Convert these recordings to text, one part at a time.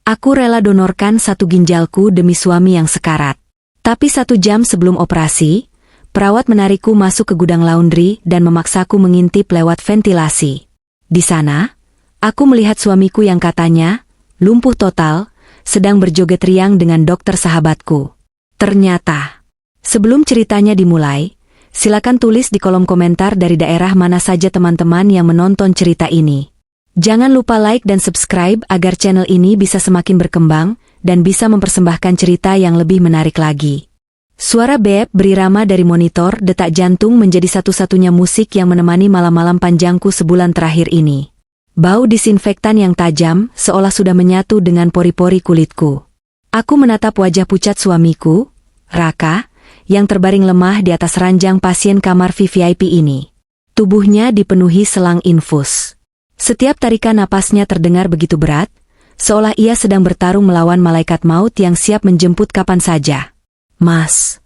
Aku rela donorkan satu ginjalku demi suami yang sekarat. Tapi 1 jam sebelum operasi, perawat menarikku masuk ke gudang laundry dan memaksaku mengintip lewat ventilasi. Di sana, aku melihat suamiku yang katanya lumpuh total, sedang berjoget riang dengan dokter sahabatku. Ternyata, sebelum ceritanya dimulai, silakan tulis di kolom komentar dari daerah mana saja teman-teman yang menonton cerita ini. Jangan lupa like dan subscribe agar channel ini bisa semakin berkembang dan bisa mempersembahkan cerita yang lebih menarik lagi. Suara beb berirama dari monitor detak jantung menjadi satu-satunya musik yang menemani malam-malam panjangku sebulan terakhir ini. Bau disinfektan yang tajam seolah sudah menyatu dengan pori-pori kulitku. Aku menatap wajah pucat suamiku, Raka, yang terbaring lemah di atas ranjang pasien kamar VVIP ini. Tubuhnya dipenuhi selang infus. Setiap tarikan napasnya terdengar begitu berat, seolah ia sedang bertarung melawan malaikat maut yang siap menjemput kapan saja. Mas,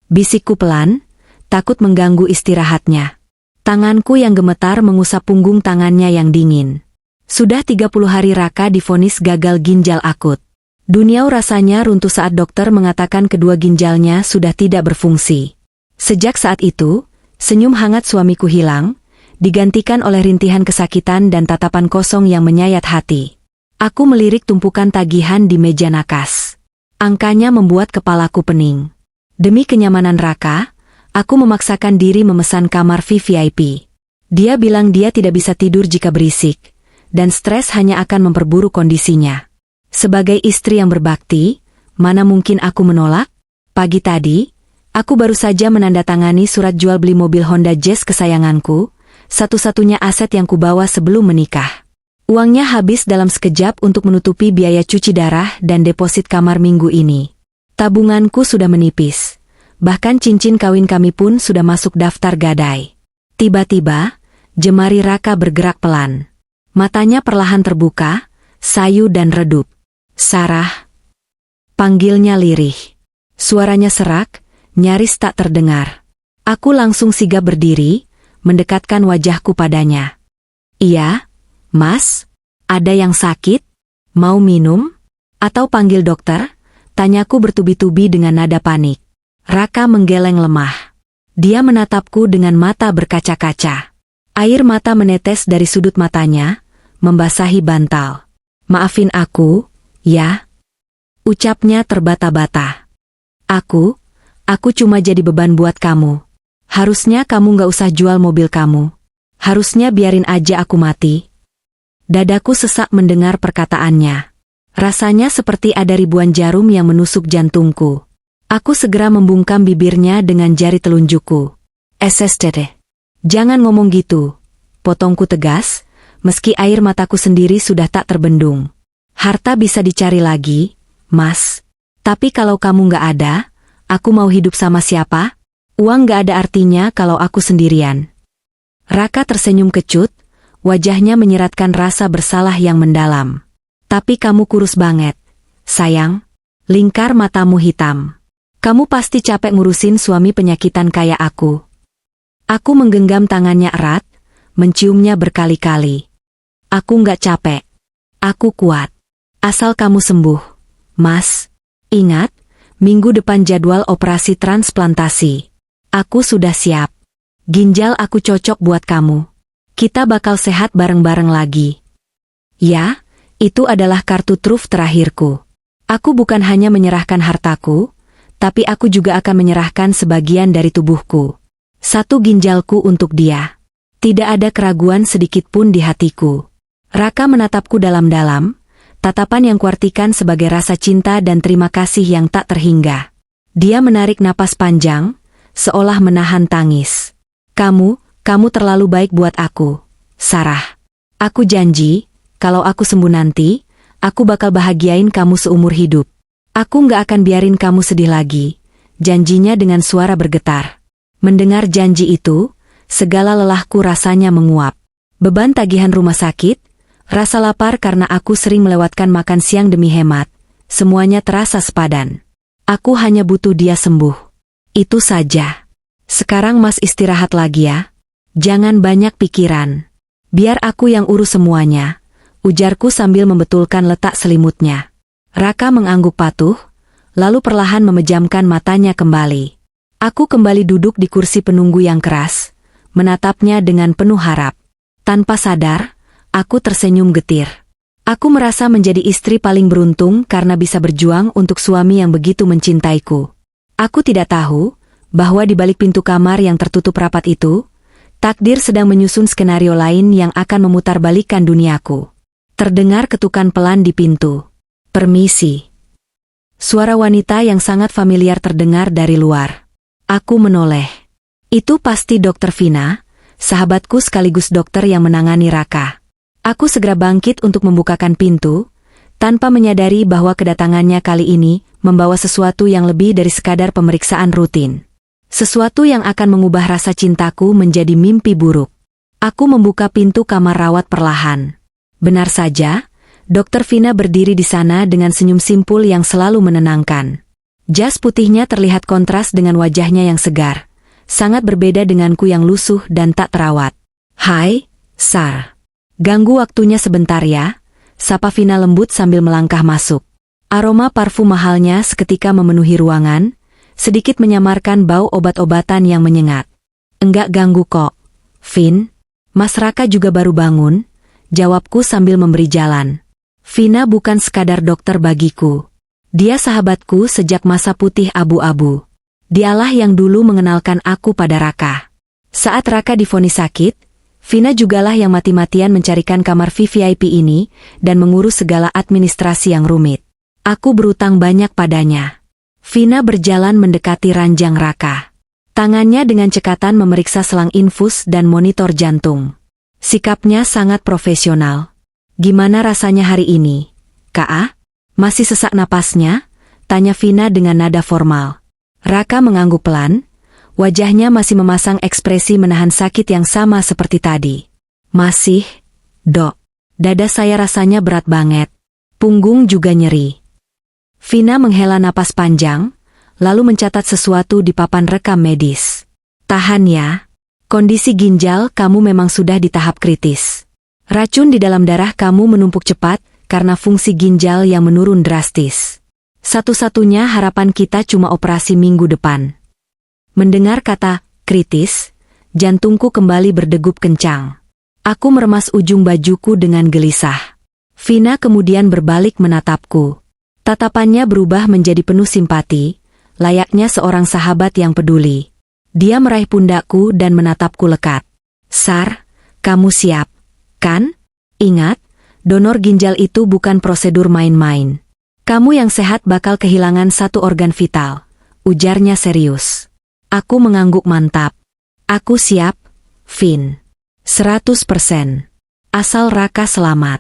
bisikku pelan, takut mengganggu istirahatnya. Tanganku yang gemetar mengusap punggung tangannya yang dingin. Sudah 30 hari Raka divonis gagal ginjal akut. Duniau rasanya runtuh saat dokter mengatakan kedua ginjalnya sudah tidak berfungsi. Sejak saat itu, senyum hangat suamiku hilang, digantikan oleh rintihan kesakitan dan tatapan kosong yang menyayat hati. Aku melirik tumpukan tagihan di meja nakas. Angkanya membuat kepalaku pening. Demi kenyamanan Raka, aku memaksakan diri memesan kamar VVIP. Dia bilang dia tidak bisa tidur jika berisik, dan stres hanya akan memperburuk kondisinya. Sebagai istri yang berbakti, mana mungkin aku menolak? Pagi tadi, aku baru saja menandatangani surat jual beli mobil Honda Jazz kesayanganku, satu-satunya aset yang kubawa sebelum menikah. Uangnya habis dalam sekejap untuk menutupi biaya cuci darah dan deposit kamar minggu ini. Tabunganku sudah menipis. Bahkan cincin kawin kami pun sudah masuk daftar gadai. Tiba-tiba, jemari Raka bergerak pelan. Matanya perlahan terbuka, sayu dan redup. Sarah, panggilnya lirih. Suaranya serak, nyaris tak terdengar. Aku langsung sigap berdiri, mendekatkan wajahku padanya. Iya, Mas, ada yang sakit? Mau minum? Atau panggil dokter? Tanyaku bertubi-tubi dengan nada panik. Raka menggeleng lemah. Dia menatapku dengan mata berkaca-kaca. Air mata menetes dari sudut matanya, membasahi bantal. Maafin aku, ya? Ucapnya terbata-bata. Aku cuma jadi beban buat kamu. Harusnya kamu gak usah jual mobil kamu. Harusnya biarin aja aku mati. Dadaku sesak mendengar perkataannya. Rasanya seperti ada ribuan jarum yang menusuk jantungku. Aku segera membungkam bibirnya dengan jari telunjukku. SSTT. Jangan ngomong gitu. Potongku tegas, meski air mataku sendiri sudah tak terbendung. Harta bisa dicari lagi, Mas. Tapi kalau kamu gak ada, aku mau hidup sama siapa? Uang gak ada artinya kalau aku sendirian. Raka tersenyum kecut, wajahnya menyeratkan rasa bersalah yang mendalam. Tapi kamu kurus banget, sayang. Lingkar matamu hitam. Kamu pasti capek ngurusin suami penyakitan kayak aku. Aku menggenggam tangannya erat, menciumnya berkali-kali. Aku gak capek. Aku kuat. Asal kamu sembuh, Mas. Ingat, minggu depan jadwal operasi transplantasi. Aku sudah siap. Ginjal aku cocok buat kamu. Kita bakal sehat bareng-bareng lagi. Ya, itu adalah kartu truf terakhirku. Aku bukan hanya menyerahkan hartaku, tapi aku juga akan menyerahkan sebagian dari tubuhku. Satu ginjalku untuk dia. Tidak ada keraguan sedikit pun di hatiku. Raka menatapku dalam-dalam, tatapan yang kuartikan sebagai rasa cinta dan terima kasih yang tak terhingga. Dia menarik napas panjang, seolah menahan tangis. Kamu terlalu baik buat aku, Sarah. Aku janji, kalau aku sembuh nanti, aku bakal bahagiain kamu seumur hidup. Aku gak akan biarin kamu sedih lagi, janjinya dengan suara bergetar. Mendengar janji itu, segala lelahku rasanya menguap. Beban tagihan rumah sakit, rasa lapar karena aku sering melewatkan makan siang demi hemat, semuanya terasa sepadan. Aku hanya butuh dia sembuh. Itu saja. Sekarang Mas istirahat lagi ya. Jangan banyak pikiran. Biar aku yang urus semuanya. ujarku sambil membetulkan letak selimutnya. Raka mengangguk patuh, lalu perlahan memejamkan matanya kembali. Aku kembali duduk di kursi penunggu yang keras, menatapnya dengan penuh harap. Tanpa sadar, aku tersenyum getir. Aku merasa menjadi istri paling beruntung karena bisa berjuang untuk suami yang begitu mencintaiku. Aku tidak tahu bahwa di balik pintu kamar yang tertutup rapat itu, takdir sedang menyusun skenario lain yang akan memutarbalikkan duniaku. Terdengar ketukan pelan di pintu. "Permisi." Suara wanita yang sangat familiar terdengar dari luar. Aku menoleh. Itu pasti Dr. Vina, sahabatku sekaligus dokter yang menangani Raka. Aku segera bangkit untuk membukakan pintu, tanpa menyadari bahwa kedatangannya kali ini membawa sesuatu yang lebih dari sekadar pemeriksaan rutin. Sesuatu yang akan mengubah rasa cintaku menjadi mimpi buruk. Aku membuka pintu kamar rawat perlahan. Benar saja, Dr. Vina berdiri di sana dengan senyum simpul yang selalu menenangkan. Jas putihnya terlihat kontras dengan wajahnya yang segar, sangat berbeda denganku yang lusuh dan tak terawat. "Hai, Sar. Ganggu waktunya sebentar ya," sapa Vina lembut sambil melangkah masuk. Aroma parfum mahalnya seketika memenuhi ruangan, sedikit menyamarkan bau obat-obatan yang menyengat. "Enggak ganggu kok, Vin. Mas Raka juga baru bangun," jawabku sambil memberi jalan. Vina bukan sekadar dokter bagiku. Dia sahabatku sejak masa putih abu-abu. Dialah yang dulu mengenalkan aku pada Raka. Saat Raka divonis sakit, Vina jugalah yang mati-matian mencarikan kamar VVIP ini dan mengurus segala administrasi yang rumit. Aku berutang banyak padanya. Vina berjalan mendekati ranjang Raka. Tangannya dengan cekatan memeriksa selang infus dan monitor jantung. Sikapnya sangat profesional. "Gimana rasanya hari ini, Kak? Masih sesak napasnya?" tanya Vina dengan nada formal. Raka mengangguk pelan. Wajahnya masih memasang ekspresi menahan sakit yang sama seperti tadi. "Masih, Dok. Dada saya rasanya berat banget. Punggung juga nyeri." Vina menghela napas panjang, lalu mencatat sesuatu di papan rekam medis. "Tahan ya. Kondisi ginjal kamu memang sudah di tahap kritis. Racun di dalam darah kamu menumpuk cepat karena fungsi ginjal yang menurun drastis. Satu-satunya harapan kita cuma operasi minggu depan." Mendengar kata kritis, jantungku kembali berdegup kencang. Aku meremas ujung bajuku dengan gelisah. Vina kemudian berbalik menatapku. Tatapannya berubah menjadi penuh simpati, layaknya seorang sahabat yang peduli. Dia meraih pundakku dan menatapku lekat. "Sar, kamu siap, kan? Ingat, donor ginjal itu bukan prosedur main-main. Kamu yang sehat bakal kehilangan satu organ vital," ujarnya serius. Aku mengangguk mantap. "Aku siap, Vin. 100%. Asal Raka selamat."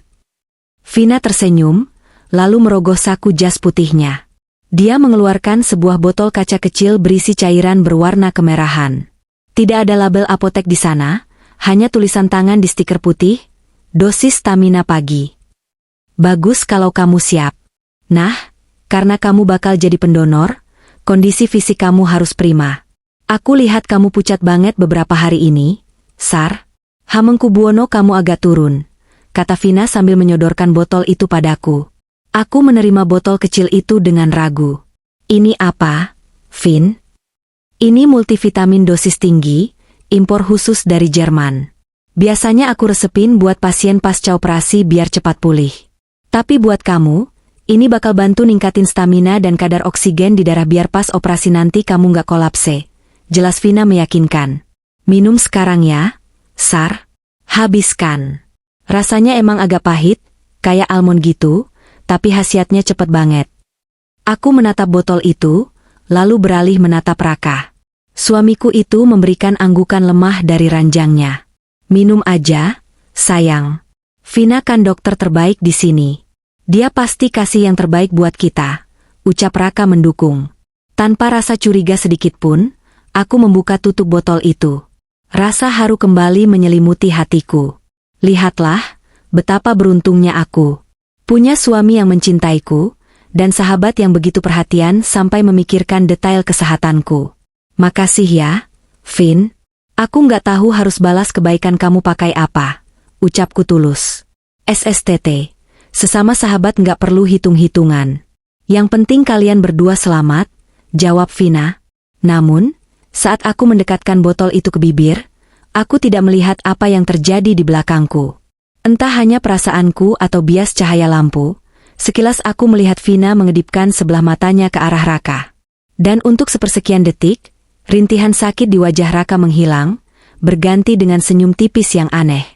Vina tersenyum, lalu merogoh saku jas putihnya. Dia mengeluarkan sebuah botol kaca kecil berisi cairan berwarna kemerahan. Tidak ada label apotek di sana, hanya tulisan tangan di stiker putih, "Dosis stamina pagi." "Bagus kalau kamu siap. Nah, karena kamu bakal jadi pendonor, kondisi fisik kamu harus prima. Aku lihat kamu pucat banget beberapa hari ini, Sar. Hamengkubuwono kamu agak turun," kata Vina sambil menyodorkan botol itu padaku. Aku menerima botol kecil itu dengan ragu. "Ini apa, Vin?" "Ini multivitamin dosis tinggi, impor khusus dari Jerman. Biasanya aku resepin buat pasien pasca operasi biar cepat pulih. Tapi buat kamu, ini bakal bantu ningkatin stamina dan kadar oksigen di darah biar pas operasi nanti kamu nggak kolapse," jelas Vina meyakinkan. "Minum sekarang ya, Sar. Habiskan. Rasanya emang agak pahit, kayak almond gitu, tapi khasiatnya cepet banget." Aku menatap botol itu, lalu beralih menatap Raka. Suamiku itu memberikan anggukan lemah dari ranjangnya. "Minum aja, sayang. Vina kan dokter terbaik di sini. Dia pasti kasih yang terbaik buat kita," ucap Raka mendukung. Tanpa rasa curiga sedikit pun, aku membuka tutup botol itu. Rasa haru kembali menyelimuti hatiku. Lihatlah, betapa beruntungnya aku. Punya suami yang mencintaiku, dan sahabat yang begitu perhatian sampai memikirkan detail kesehatanku. "Makasih ya, Vin. Aku nggak tahu harus balas kebaikan kamu pakai apa," ucapku tulus. SSTT. Sesama sahabat nggak perlu hitung-hitungan. Yang penting kalian berdua selamat, jawab Vina. Namun, saat aku mendekatkan botol itu ke bibir, aku tidak melihat apa yang terjadi di belakangku. Entah hanya perasaanku atau bias cahaya lampu, sekilas aku melihat Vina mengedipkan sebelah matanya ke arah Raka. Dan untuk sepersekian detik, rintihan sakit di wajah Raka menghilang, berganti dengan senyum tipis yang aneh.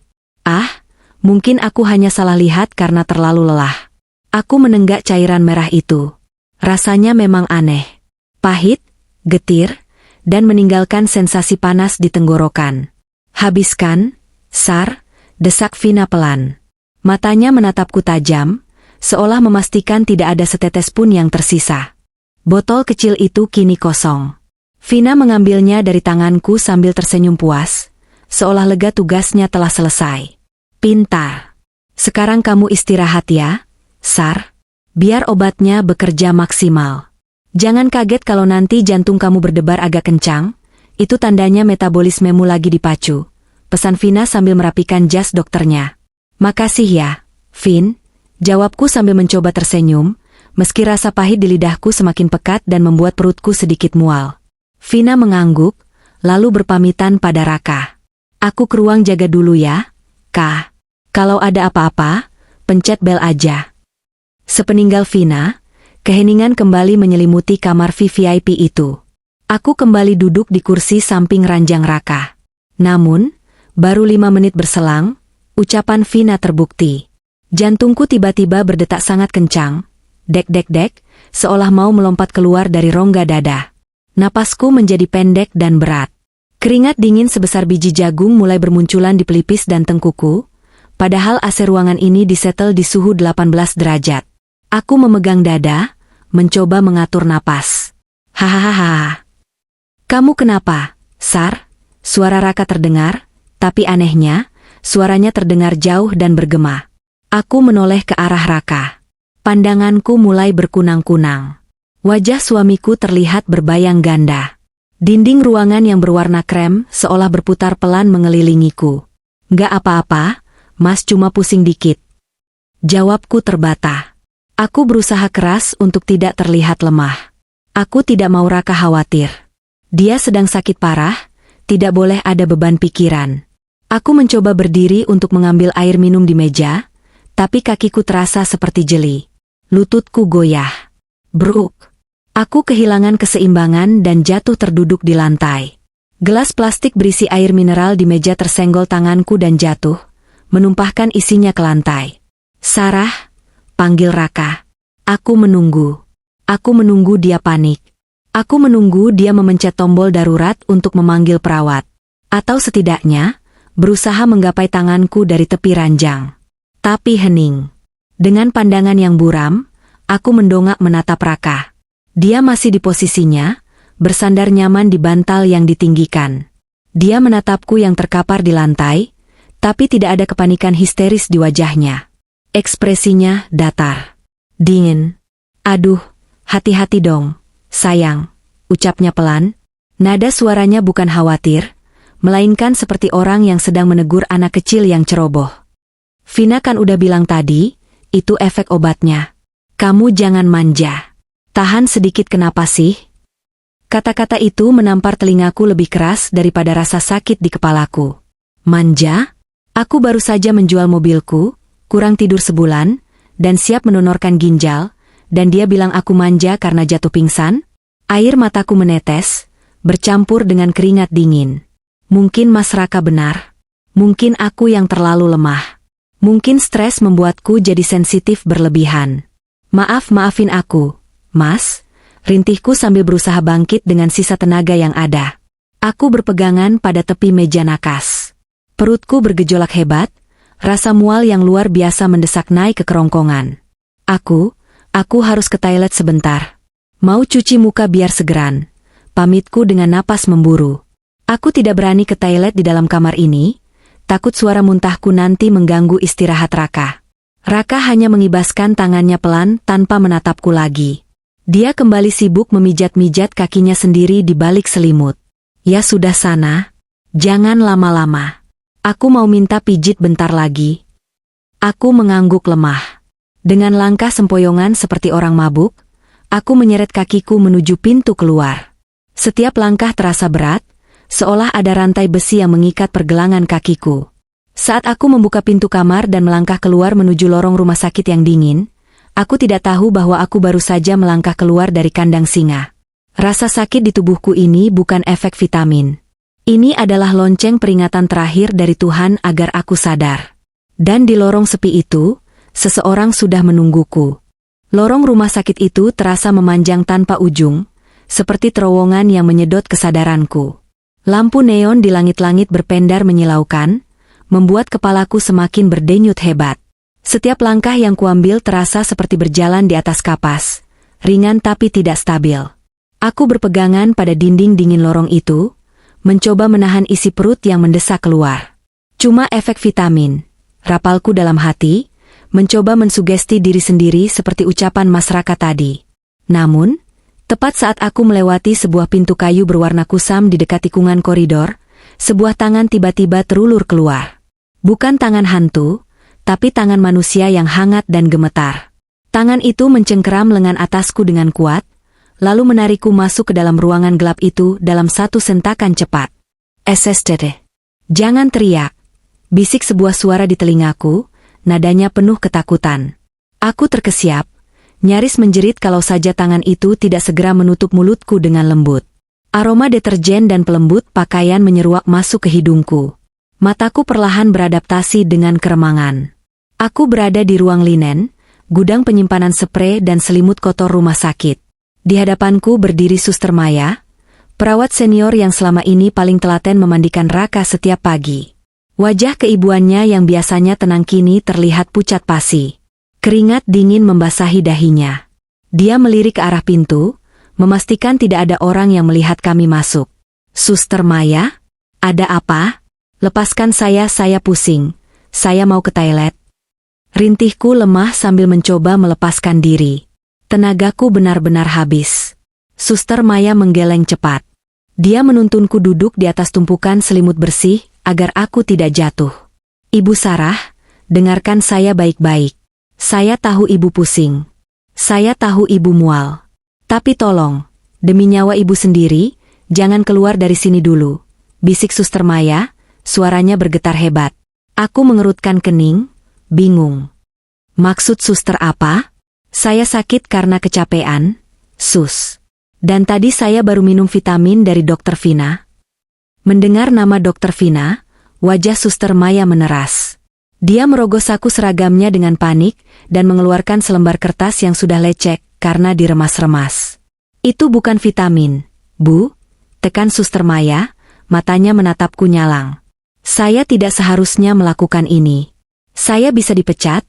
Ah, mungkin aku hanya salah lihat karena terlalu lelah. Aku menenggak cairan merah itu. Rasanya memang aneh. Pahit, getir, dan meninggalkan sensasi panas di tenggorokan. Habiskan, Sar, desak Vina pelan. Matanya menatapku tajam, seolah memastikan tidak ada setetes pun yang tersisa. Botol kecil itu kini kosong. Vina mengambilnya dari tanganku sambil tersenyum puas, seolah lega tugasnya telah selesai. Pintar. Sekarang kamu istirahat ya, Sar. Biar obatnya bekerja maksimal. Jangan kaget kalau nanti jantung kamu berdebar agak kencang, itu tandanya metabolismemu lagi dipacu. Pesan Vina sambil merapikan jas dokternya. Makasih ya, Vin, jawabku sambil mencoba tersenyum, meski rasa pahit di lidahku semakin pekat dan membuat perutku sedikit mual. Vina mengangguk, lalu berpamitan pada Raka. Aku ke ruang jaga dulu ya, Kak. Kalau ada apa-apa, pencet bel aja. Sepeninggal Vina, keheningan kembali menyelimuti kamar VVIP itu. Aku kembali duduk di kursi samping ranjang Raka. Namun, baru 5 menit berselang, ucapan Vina terbukti. Jantungku tiba-tiba berdetak sangat kencang, dek-dek-dek, seolah mau melompat keluar dari rongga dada. Napasku menjadi pendek dan berat. Keringat dingin sebesar biji jagung mulai bermunculan di pelipis dan tengkuku, padahal AC ruangan ini disetel di suhu 18 derajat. Aku memegang dada, mencoba mengatur napas. Hahaha. Kamu kenapa, Sar? Suara Raka terdengar, tapi anehnya, suaranya terdengar jauh dan bergema. Aku menoleh ke arah Raka. Pandanganku mulai berkunang-kunang. Wajah suamiku terlihat berbayang ganda. Dinding ruangan yang berwarna krem seolah berputar pelan mengelilingiku. Gak apa-apa, Mas, cuma pusing dikit. Jawabku terbata. Aku berusaha keras untuk tidak terlihat lemah. Aku tidak mau Raka khawatir. Dia sedang sakit parah, tidak boleh ada beban pikiran. Aku mencoba berdiri untuk mengambil air minum di meja, tapi kakiku terasa seperti jeli. Lututku goyah. Bruk. Aku kehilangan keseimbangan dan jatuh terduduk di lantai. Gelas plastik berisi air mineral di meja tersenggol tanganku dan jatuh, menumpahkan isinya ke lantai. Sarah, panggil Raka. Aku menunggu. Aku menunggu dia panik. Aku menunggu dia memencet tombol darurat untuk memanggil perawat. Atau setidaknya, berusaha menggapai tanganku dari tepi ranjang. Tapi hening. Dengan pandangan yang buram, aku mendongak menatap Raka. Dia masih di posisinya, bersandar nyaman di bantal yang ditinggikan. Dia menatapku yang terkapar di lantai, tapi tidak ada kepanikan histeris di wajahnya. Ekspresinya datar. Dingin. Aduh, hati-hati dong, sayang, ucapnya pelan. Nada suaranya bukan khawatir, melainkan seperti orang yang sedang menegur anak kecil yang ceroboh. Vina kan udah bilang tadi, itu efek obatnya. Kamu jangan manja. Tahan sedikit, kenapa sih? Kata-kata itu menampar telingaku lebih keras daripada rasa sakit di kepalaku. Manja? Aku baru saja menjual mobilku, kurang tidur sebulan, dan siap mendonorkan ginjal, dan dia bilang aku manja karena jatuh pingsan? Air mataku menetes, bercampur dengan keringat dingin. Mungkin Mas Raka benar. Mungkin aku yang terlalu lemah. Mungkin stres membuatku jadi sensitif berlebihan. Maafin aku, Mas, rintihku sambil berusaha bangkit dengan sisa tenaga yang ada. Aku berpegangan pada tepi meja nakas. Perutku bergejolak hebat, rasa mual yang luar biasa mendesak naik ke kerongkongan. Aku harus ke toilet sebentar. Mau cuci muka biar segeran. Pamitku dengan napas memburu. Aku tidak berani ke toilet di dalam kamar ini, takut suara muntahku nanti mengganggu istirahat Raka. Raka hanya mengibaskan tangannya pelan tanpa menatapku lagi. Dia kembali sibuk memijat-mijat kakinya sendiri di balik selimut. Ya sudah sana, jangan lama-lama. Aku mau minta pijit bentar lagi. Aku mengangguk lemah. Dengan langkah sempoyongan seperti orang mabuk, aku menyeret kakiku menuju pintu keluar. Setiap langkah terasa berat, seolah ada rantai besi yang mengikat pergelangan kakiku. Saat aku membuka pintu kamar dan melangkah keluar menuju lorong rumah sakit yang dingin, aku tidak tahu bahwa aku baru saja melangkah keluar dari kandang singa. Rasa sakit di tubuhku ini bukan efek vitamin. Ini adalah lonceng peringatan terakhir dari Tuhan agar aku sadar. Dan di lorong sepi itu, seseorang sudah menungguku. Lorong rumah sakit itu terasa memanjang tanpa ujung, seperti terowongan yang menyedot kesadaranku. Lampu neon di langit-langit berpendar menyilaukan, membuat kepalaku semakin berdenyut hebat. Setiap langkah yang kuambil terasa seperti berjalan di atas kapas, ringan tapi tidak stabil. Aku berpegangan pada dinding dingin lorong itu, mencoba menahan isi perut yang mendesak keluar. Cuma efek vitamin, rapalku dalam hati, mencoba mensugesti diri sendiri seperti ucapan Mas Raka tadi. Namun, tepat saat aku melewati sebuah pintu kayu berwarna kusam di dekat tikungan koridor, sebuah tangan tiba-tiba terulur keluar. Bukan tangan hantu, tapi tangan manusia yang hangat dan gemetar. Tangan itu mencengkeram lengan atasku dengan kuat, lalu menarikku masuk ke dalam ruangan gelap itu dalam satu sentakan cepat. SSTT. Jangan teriak, bisik sebuah suara di telingaku, nadanya penuh ketakutan. Aku terkesiap, nyaris menjerit kalau saja tangan itu tidak segera menutup mulutku dengan lembut. Aroma deterjen dan pelembut pakaian menyeruak masuk ke hidungku. Mataku perlahan beradaptasi dengan keremangan. Aku berada di ruang linen, gudang penyimpanan sprei dan selimut kotor rumah sakit. Di hadapanku berdiri Suster Maya, perawat senior yang selama ini paling telaten memandikan Raka setiap pagi. Wajah keibuannya yang biasanya tenang kini terlihat pucat pasi. Keringat dingin membasahi dahinya. Dia melirik ke arah pintu, memastikan tidak ada orang yang melihat kami masuk. Suster Maya? Ada apa? Lepaskan saya pusing. Saya mau ke toilet. Rintihku lemah sambil mencoba melepaskan diri. Tenagaku benar-benar habis. Suster Maya menggeleng cepat. Dia menuntunku duduk di atas tumpukan selimut bersih, agar aku tidak jatuh. Ibu Sarah, dengarkan saya baik-baik. Saya tahu ibu pusing. Saya tahu ibu mual. Tapi tolong, demi nyawa ibu sendiri, jangan keluar dari sini dulu. Bisik Suster Maya, suaranya bergetar hebat. Aku mengerutkan kening, bingung. Maksud suster apa? Saya sakit karena kecapean, Sus. Dan tadi saya baru minum vitamin dari Dokter Vina. Mendengar nama Dokter Vina, wajah Suster Maya meneras. Dia merogoh saku seragamnya dengan panik dan mengeluarkan selembar kertas yang sudah lecek karena diremas-remas. Itu bukan vitamin, Bu, tekan Suster Maya, matanya menatapku nyalang. Saya tidak seharusnya melakukan ini. Saya bisa dipecat,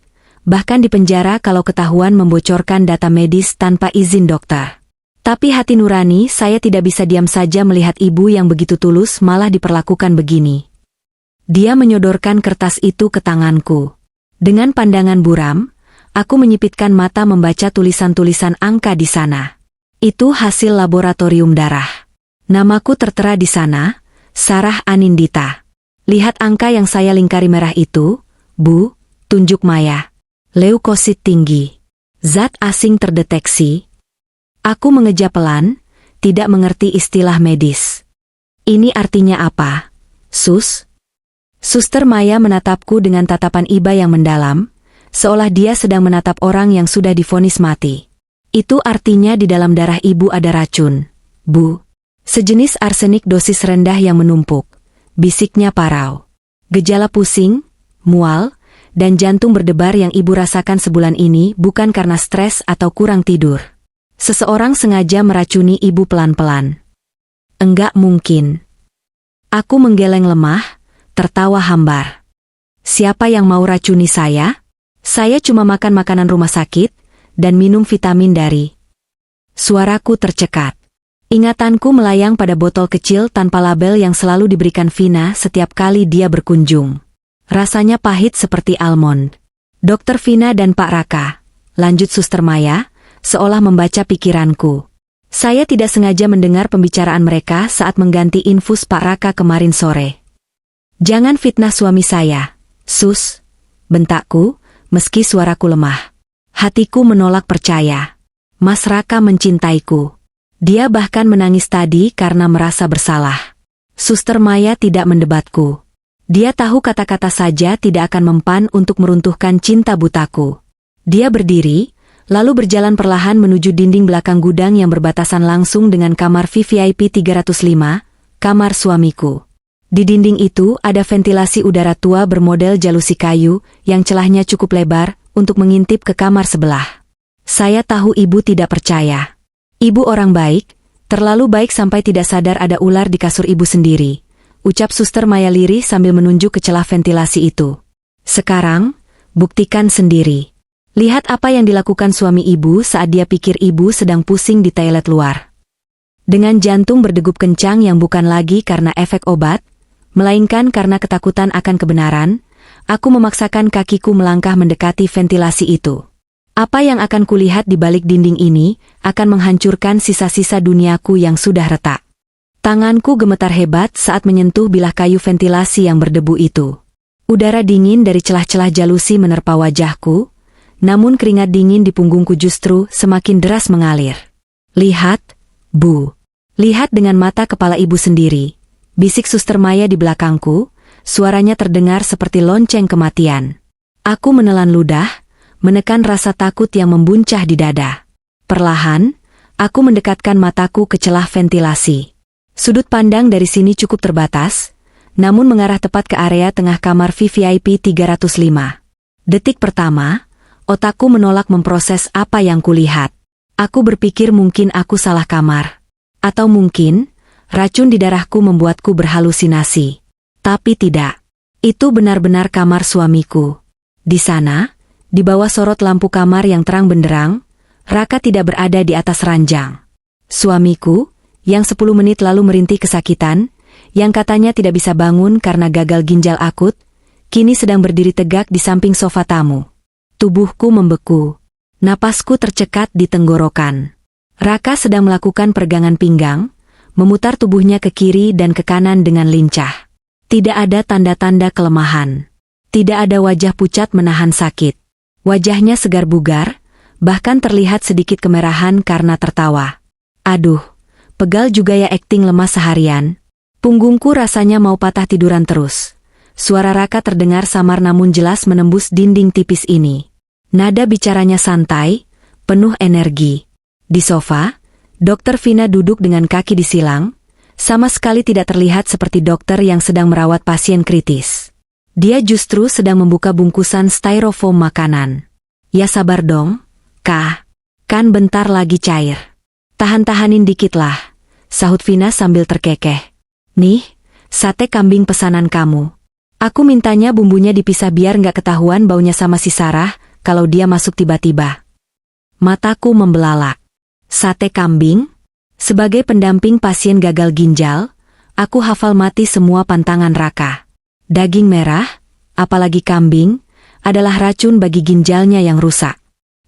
bahkan dipenjara kalau ketahuan membocorkan data medis tanpa izin dokter. Tapi hati nurani saya tidak bisa diam saja melihat ibu yang begitu tulus malah diperlakukan begini. Dia menyodorkan kertas itu ke tanganku. Dengan pandangan buram, aku menyipitkan mata membaca tulisan-tulisan angka di sana. Itu hasil laboratorium darah. Namaku tertera di sana, Sarah Anindita. Lihat angka yang saya lingkari merah itu, Bu, tunjuk Maya. Leukosit tinggi. Zat asing terdeteksi. Aku mengejak pelan, tidak mengerti istilah medis. Ini artinya apa, Sus? Suster Maya menatapku dengan tatapan iba yang mendalam, seolah dia sedang menatap orang yang sudah divonis mati. Itu artinya di dalam darah ibu ada racun, Bu. Sejenis arsenik dosis rendah yang menumpuk, bisiknya parau. Gejala pusing, mual, dan jantung berdebar yang ibu rasakan sebulan ini bukan karena stres atau kurang tidur. Seseorang sengaja meracuni ibu pelan-pelan. Enggak mungkin. Aku menggeleng lemah, tertawa hambar. Siapa yang mau racuni saya? Saya cuma makan makanan rumah sakit, dan minum vitamin dari. Suaraku tercekat. Ingatanku melayang pada botol kecil tanpa label yang selalu diberikan Vina setiap kali dia berkunjung. Rasanya pahit seperti almond. Dokter Vina dan Pak Raka, lanjut Suster Maya, seolah membaca pikiranku. Saya tidak sengaja mendengar pembicaraan mereka saat mengganti infus Pak Raka kemarin sore. Jangan fitnah suami saya, Sus, bentakku, meski suaraku lemah. Hatiku menolak percaya. Mas Raka mencintaiku. Dia bahkan menangis tadi karena merasa bersalah. Suster Maya tidak mendebatku. Dia tahu kata-kata saja tidak akan mempan untuk meruntuhkan cinta butaku. Dia berdiri, lalu berjalan perlahan menuju dinding belakang gudang yang berbatasan langsung dengan kamar VVIP 305, kamar suamiku. Di dinding itu ada ventilasi udara tua bermodel jalusi kayu yang celahnya cukup lebar untuk mengintip ke kamar sebelah. Saya tahu ibu tidak percaya. Ibu orang baik, terlalu baik sampai tidak sadar ada ular di kasur ibu sendiri, ucap Suster Maya lirih sambil menunjuk ke celah ventilasi itu. Sekarang, buktikan sendiri. Lihat apa yang dilakukan suami ibu saat dia pikir ibu sedang pusing di toilet luar. Dengan jantung berdegup kencang yang bukan lagi karena efek obat, melainkan karena ketakutan akan kebenaran, aku memaksakan kakiku melangkah mendekati ventilasi itu. Apa yang akan kulihat di balik dinding ini akan menghancurkan sisa-sisa duniaku yang sudah retak. Tanganku gemetar hebat saat menyentuh bilah kayu ventilasi yang berdebu itu. Udara dingin dari celah-celah jalusi menerpa wajahku, namun keringat dingin di punggungku justru semakin deras mengalir. Lihat, Bu. Lihat dengan mata kepala ibu sendiri, bisik Suster Maya di belakangku, suaranya terdengar seperti lonceng kematian. Aku menelan ludah, menekan rasa takut yang membuncah di dada. Perlahan, aku mendekatkan mataku ke celah ventilasi. Sudut pandang dari sini cukup terbatas, namun mengarah tepat ke area tengah kamar VVIP 305. Detik pertama, otakku menolak memproses apa yang kulihat. Aku berpikir mungkin aku salah kamar. Atau mungkin, racun di darahku membuatku berhalusinasi. Tapi tidak. Itu benar-benar kamar suamiku. Di sana, di bawah sorot lampu kamar yang terang benderang, Raka tidak berada di atas ranjang. Suamiku, yang 10 menit lalu merintih kesakitan, yang katanya tidak bisa bangun karena gagal ginjal akut, kini sedang berdiri tegak di samping sofa tamu. Tubuhku membeku. Napasku tercekat di tenggorokan. Raka sedang melakukan peregangan pinggang, memutar tubuhnya ke kiri dan ke kanan dengan lincah. Tidak ada tanda-tanda kelemahan. Tidak ada wajah pucat menahan sakit. Wajahnya segar bugar, bahkan terlihat sedikit kemerahan karena tertawa. Aduh, pegal juga ya akting lemas seharian. Punggungku rasanya mau patah tiduran terus. Suara Raka terdengar samar namun jelas menembus dinding tipis ini. Nada bicaranya santai, penuh energi. Di sofa, Dr. Vina duduk dengan kaki disilang, sama sekali tidak terlihat seperti dokter yang sedang merawat pasien kritis. Dia justru sedang membuka bungkusan styrofoam makanan. Ya sabar dong, Kak. Kan bentar lagi cair. Tahan-tahanin dikit lah, sahut Vina sambil terkekeh. Nih, sate kambing pesanan kamu. Aku mintanya bumbunya dipisah biar nggak ketahuan baunya sama si Sarah kalau dia masuk tiba-tiba. Mataku membelalak. Sate kambing? Sebagai pendamping pasien gagal ginjal, aku hafal mati semua pantangan Raka. Daging merah, apalagi kambing, adalah racun bagi ginjalnya yang rusak.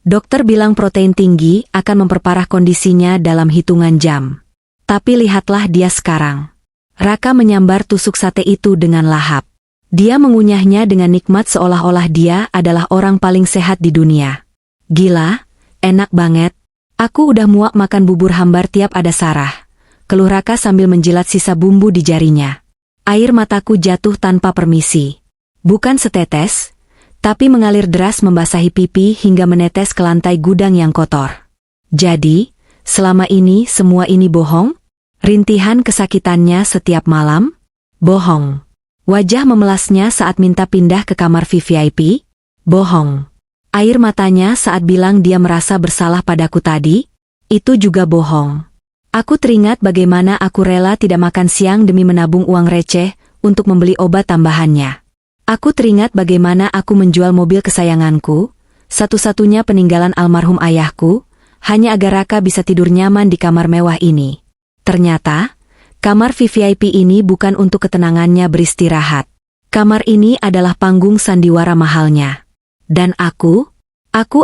Dokter bilang protein tinggi akan memperparah kondisinya dalam hitungan jam. Tapi lihatlah dia sekarang. Raka menyambar tusuk sate itu dengan lahap. Dia mengunyahnya dengan nikmat seolah-olah dia adalah orang paling sehat di dunia. Gila, enak banget. Aku udah muak makan bubur hambar tiap ada Sarah. Keluh Raka sambil menjilat sisa bumbu di jarinya. Air mataku jatuh tanpa permisi. Bukan setetes, tapi mengalir deras membasahi pipi hingga menetes ke lantai gudang yang kotor. Jadi, selama ini semua ini bohong? Rintihan kesakitannya setiap malam? Bohong. Wajah memelasnya saat minta pindah ke kamar VVIP? Bohong. Air matanya saat bilang dia merasa bersalah padaku tadi? Itu juga bohong. Aku teringat bagaimana aku rela tidak makan siang demi menabung uang receh untuk membeli obat tambahannya. Aku teringat bagaimana aku menjual mobil kesayanganku, satu-satunya peninggalan almarhum ayahku, hanya agar Raka bisa tidur nyaman di kamar mewah ini. Ternyata, kamar VVIP ini bukan untuk ketenangannya beristirahat. Kamar ini adalah panggung sandiwara mahalnya. Dan aku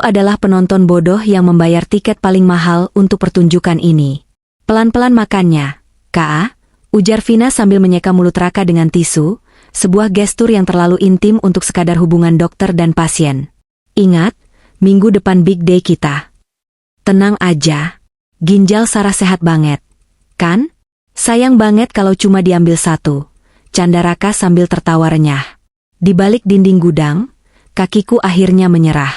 adalah penonton bodoh yang membayar tiket paling mahal untuk pertunjukan ini. Pelan-pelan makannya, Kak, ujar Vina sambil menyeka mulut Raka dengan tisu, sebuah gestur yang terlalu intim untuk sekadar hubungan dokter dan pasien. Ingat, minggu depan big day kita. Tenang aja. Ginjal Sarah sehat banget. Kan? Sayang banget kalau cuma diambil satu. Canda Raka sambil tertawa renyah. Di balik dinding gudang, kakiku akhirnya menyerah.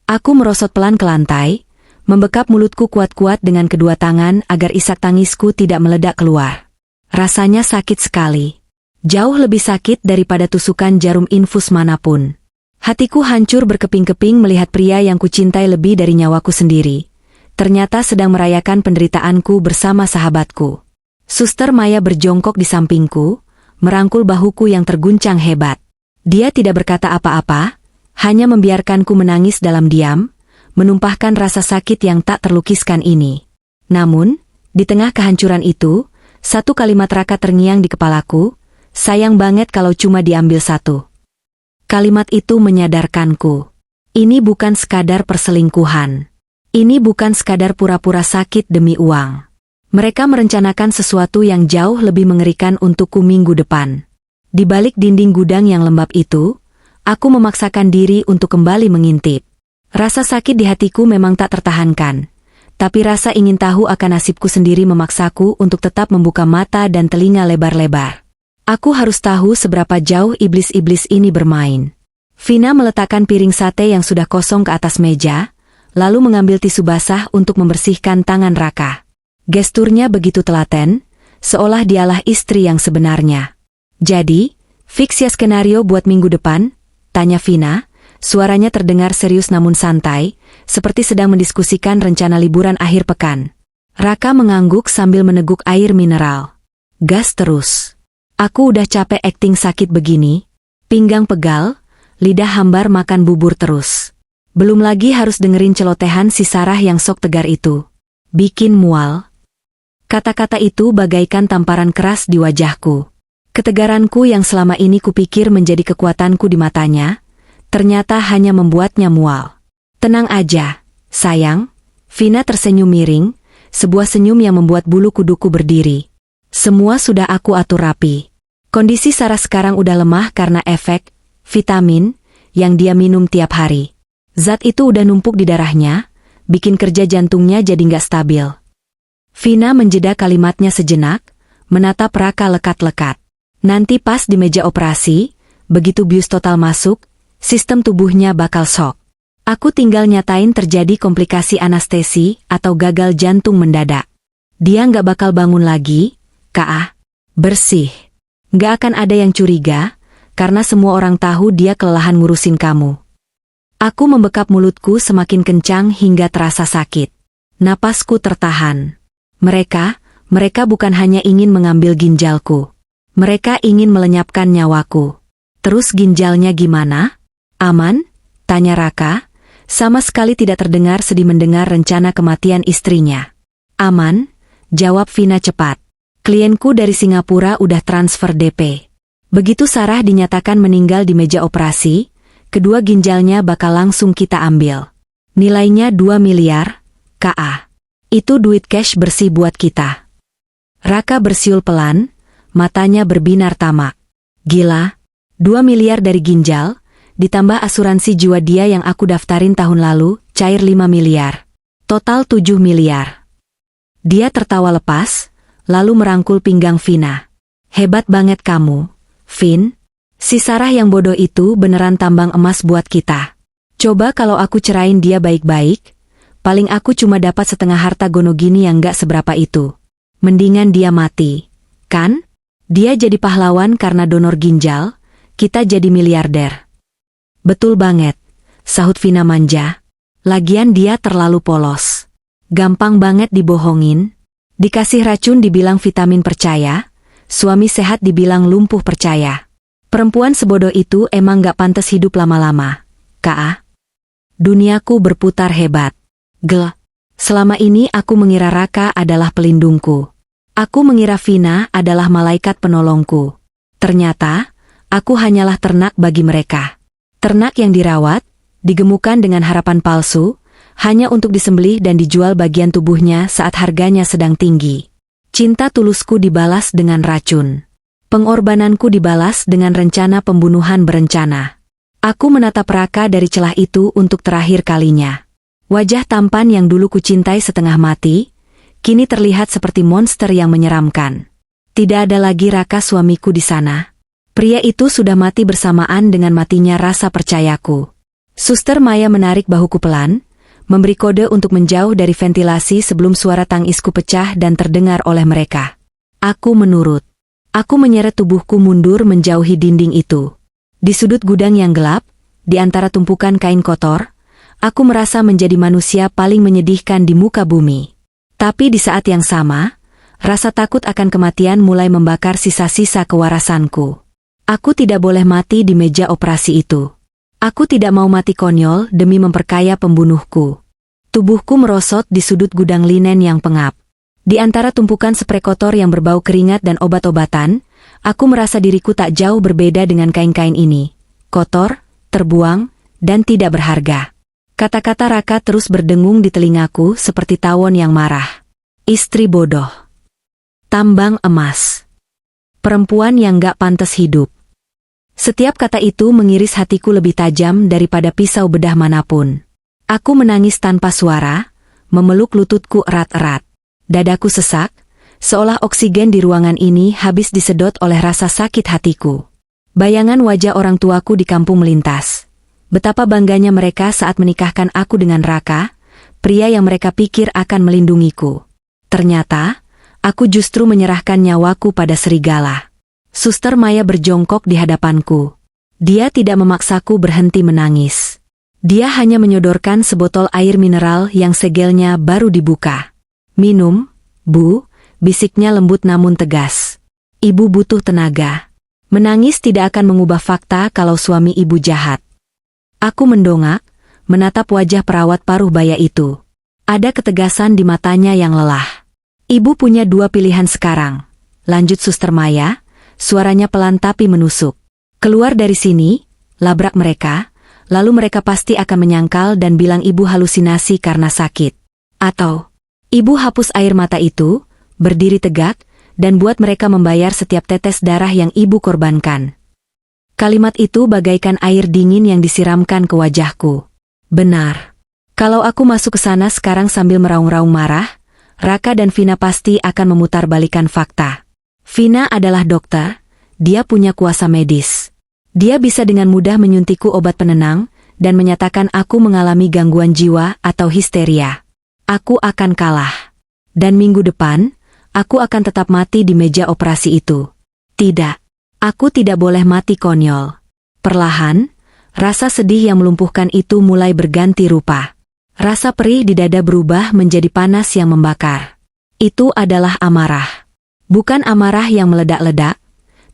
Aku merosot pelan ke lantai, membekap mulutku kuat-kuat dengan kedua tangan agar isak tangisku tidak meledak keluar. Rasanya sakit sekali. Jauh lebih sakit daripada tusukan jarum infus manapun. Hatiku hancur berkeping-keping melihat pria yang kucintai lebih dari nyawaku sendiri. Ternyata sedang merayakan penderitaanku bersama sahabatku. Suster Maya berjongkok di sampingku, merangkul bahuku yang terguncang hebat. Dia tidak berkata apa-apa, hanya membiarkanku menangis dalam diam, menumpahkan rasa sakit yang tak terlukiskan ini. Namun, di tengah kehancuran itu, satu kalimat Raka terngiang di kepalaku, sayang banget kalau cuma diambil satu. Kalimat itu menyadarkanku. Ini bukan sekadar perselingkuhan. Ini bukan sekadar pura-pura sakit demi uang. Mereka merencanakan sesuatu yang jauh lebih mengerikan untukku minggu depan. Di balik dinding gudang yang lembab itu, aku memaksakan diri untuk kembali mengintip. Rasa sakit di hatiku memang tak tertahankan. Tapi rasa ingin tahu akan nasibku sendiri memaksaku untuk tetap membuka mata dan telinga lebar-lebar. Aku harus tahu seberapa jauh iblis-iblis ini bermain. Vina meletakkan piring sate yang sudah kosong ke atas meja, lalu mengambil tisu basah untuk membersihkan tangan Raka. Gesturnya begitu telaten, seolah dialah istri yang sebenarnya. Jadi, fix ya skenario buat minggu depan? Tanya Vina, suaranya terdengar serius namun santai, seperti sedang mendiskusikan rencana liburan akhir pekan. Raka mengangguk sambil meneguk air mineral. Gas terus. Aku udah capek akting sakit begini. Pinggang pegal, lidah hambar makan bubur terus. Belum lagi harus dengerin celotehan si Sarah yang sok tegar itu. Bikin mual. Kata-kata itu bagaikan tamparan keras di wajahku. Ketegaranku yang selama ini kupikir menjadi kekuatanku di matanya, ternyata hanya membuatnya mual. Tenang aja, sayang. Vina tersenyum miring, sebuah senyum yang membuat bulu kuduku berdiri. Semua sudah aku atur rapi. Kondisi Sarah sekarang udah lemah karena efek vitamin yang dia minum tiap hari. Zat itu udah numpuk di darahnya, bikin kerja jantungnya jadi nggak stabil. Vina menjeda kalimatnya sejenak, menatap Raka lekat-lekat. Nanti pas di meja operasi, begitu bius total masuk, sistem tubuhnya bakal shock. Aku tinggal nyatain terjadi komplikasi anestesi atau gagal jantung mendadak. Dia nggak bakal bangun lagi, Kak. Bersih. Nggak akan ada yang curiga, karena semua orang tahu dia kelelahan ngurusin kamu. Aku membekap mulutku semakin kencang hingga terasa sakit. Napasku tertahan. Mereka bukan hanya ingin mengambil ginjalku. Mereka ingin melenyapkan nyawaku. Terus ginjalnya gimana? Aman? Tanya Raka, sama sekali tidak terdengar sedih mendengar rencana kematian istrinya. Aman, jawab Vina cepat. Klienku dari Singapura udah transfer DP. Begitu Sarah dinyatakan meninggal di meja operasi, kedua ginjalnya bakal langsung kita ambil. Nilainya 2 miliar, Kak. Itu duit cash bersih buat kita. Raka bersiul pelan, matanya berbinar tamak. Gila, 2 miliar dari ginjal, ditambah asuransi jiwa dia yang aku daftarin tahun lalu, cair 5 miliar. Total 7 miliar. Dia tertawa lepas, lalu merangkul pinggang Vina. Hebat banget kamu, Vin. Si Sarah yang bodoh itu beneran tambang emas buat kita. Coba kalau aku cerain dia baik-baik, paling aku cuma dapat setengah harta gono gini yang gak seberapa itu. Mendingan dia mati, kan? Dia jadi pahlawan karena donor ginjal, kita jadi miliarder. Betul banget, sahut Vina manja. Lagian dia terlalu polos. Gampang banget dibohongin. Dikasih racun dibilang vitamin percaya, suami sehat dibilang lumpuh percaya. Perempuan sebodoh itu emang gak pantas hidup lama-lama, Kak. Duniaku berputar hebat. Selama ini aku mengira Raka adalah pelindungku. Aku mengira Vina adalah malaikat penolongku. Ternyata, aku hanyalah ternak bagi mereka. Ternak yang dirawat, digemukkan dengan harapan palsu, hanya untuk disembelih dan dijual bagian tubuhnya saat harganya sedang tinggi. Cinta tulusku dibalas dengan racun. Pengorbananku dibalas dengan rencana pembunuhan berencana. Aku menatap Raka dari celah itu untuk terakhir kalinya. Wajah tampan yang dulu kucintai setengah mati, kini terlihat seperti monster yang menyeramkan. Tidak ada lagi Raka suamiku di sana. Pria itu sudah mati bersamaan dengan matinya rasa percayaku. Suster Maya menarik bahuku pelan, memberi kode untuk menjauh dari ventilasi sebelum suara tangisku pecah dan terdengar oleh mereka. Aku menurut. Aku menyeret tubuhku mundur menjauhi dinding itu. Di sudut gudang yang gelap, di antara tumpukan kain kotor, aku merasa menjadi manusia paling menyedihkan di muka bumi. Tapi di saat yang sama, rasa takut akan kematian mulai membakar sisa-sisa kewarasanku. Aku tidak boleh mati di meja operasi itu. Aku tidak mau mati konyol demi memperkaya pembunuhku. Tubuhku merosot di sudut gudang linen yang pengap. Di antara tumpukan sprei kotor yang berbau keringat dan obat-obatan, aku merasa diriku tak jauh berbeda dengan kain-kain ini. Kotor, terbuang, dan tidak berharga. Kata-kata Raka terus berdengung di telingaku seperti tawon yang marah. Istri bodoh. Tambang emas. Perempuan yang gak pantas hidup. Setiap kata itu mengiris hatiku lebih tajam daripada pisau bedah manapun. Aku menangis tanpa suara, memeluk lututku erat-erat. Dadaku sesak, seolah oksigen di ruangan ini habis disedot oleh rasa sakit hatiku. Bayangan wajah orang tuaku di kampung melintas. Betapa bangganya mereka saat menikahkan aku dengan Raka, pria yang mereka pikir akan melindungiku. Ternyata, aku justru menyerahkan nyawaku pada serigala. Suster Maya berjongkok di hadapanku. Dia tidak memaksaku berhenti menangis. Dia hanya menyodorkan sebotol air mineral yang segelnya baru dibuka. Minum, Bu, bisiknya lembut namun tegas. Ibu butuh tenaga. Menangis tidak akan mengubah fakta kalau suami ibu jahat. Aku mendongak, menatap wajah perawat paruh baya itu. Ada ketegasan di matanya yang lelah. Ibu punya dua pilihan sekarang. Lanjut Suster Maya, suaranya pelan tapi menusuk. Keluar dari sini, labrak mereka, lalu mereka pasti akan menyangkal dan bilang ibu halusinasi karena sakit. Atau, ibu hapus air mata itu, berdiri tegak, dan buat mereka membayar setiap tetes darah yang ibu korbankan. Kalimat itu bagaikan air dingin yang disiramkan ke wajahku. Benar. Kalau aku masuk ke sana sekarang sambil meraung-raung marah, Raka dan Vina pasti akan memutarbalikkan fakta. Vina adalah dokter, dia punya kuasa medis. Dia bisa dengan mudah menyuntikku obat penenang, dan menyatakan aku mengalami gangguan jiwa atau histeria. Aku akan kalah. Dan minggu depan, aku akan tetap mati di meja operasi itu. Tidak. Aku tidak boleh mati konyol. Perlahan, rasa sedih yang melumpuhkan itu mulai berganti rupa. Rasa perih di dada berubah menjadi panas yang membakar. Itu adalah amarah. Bukan amarah yang meledak-ledak,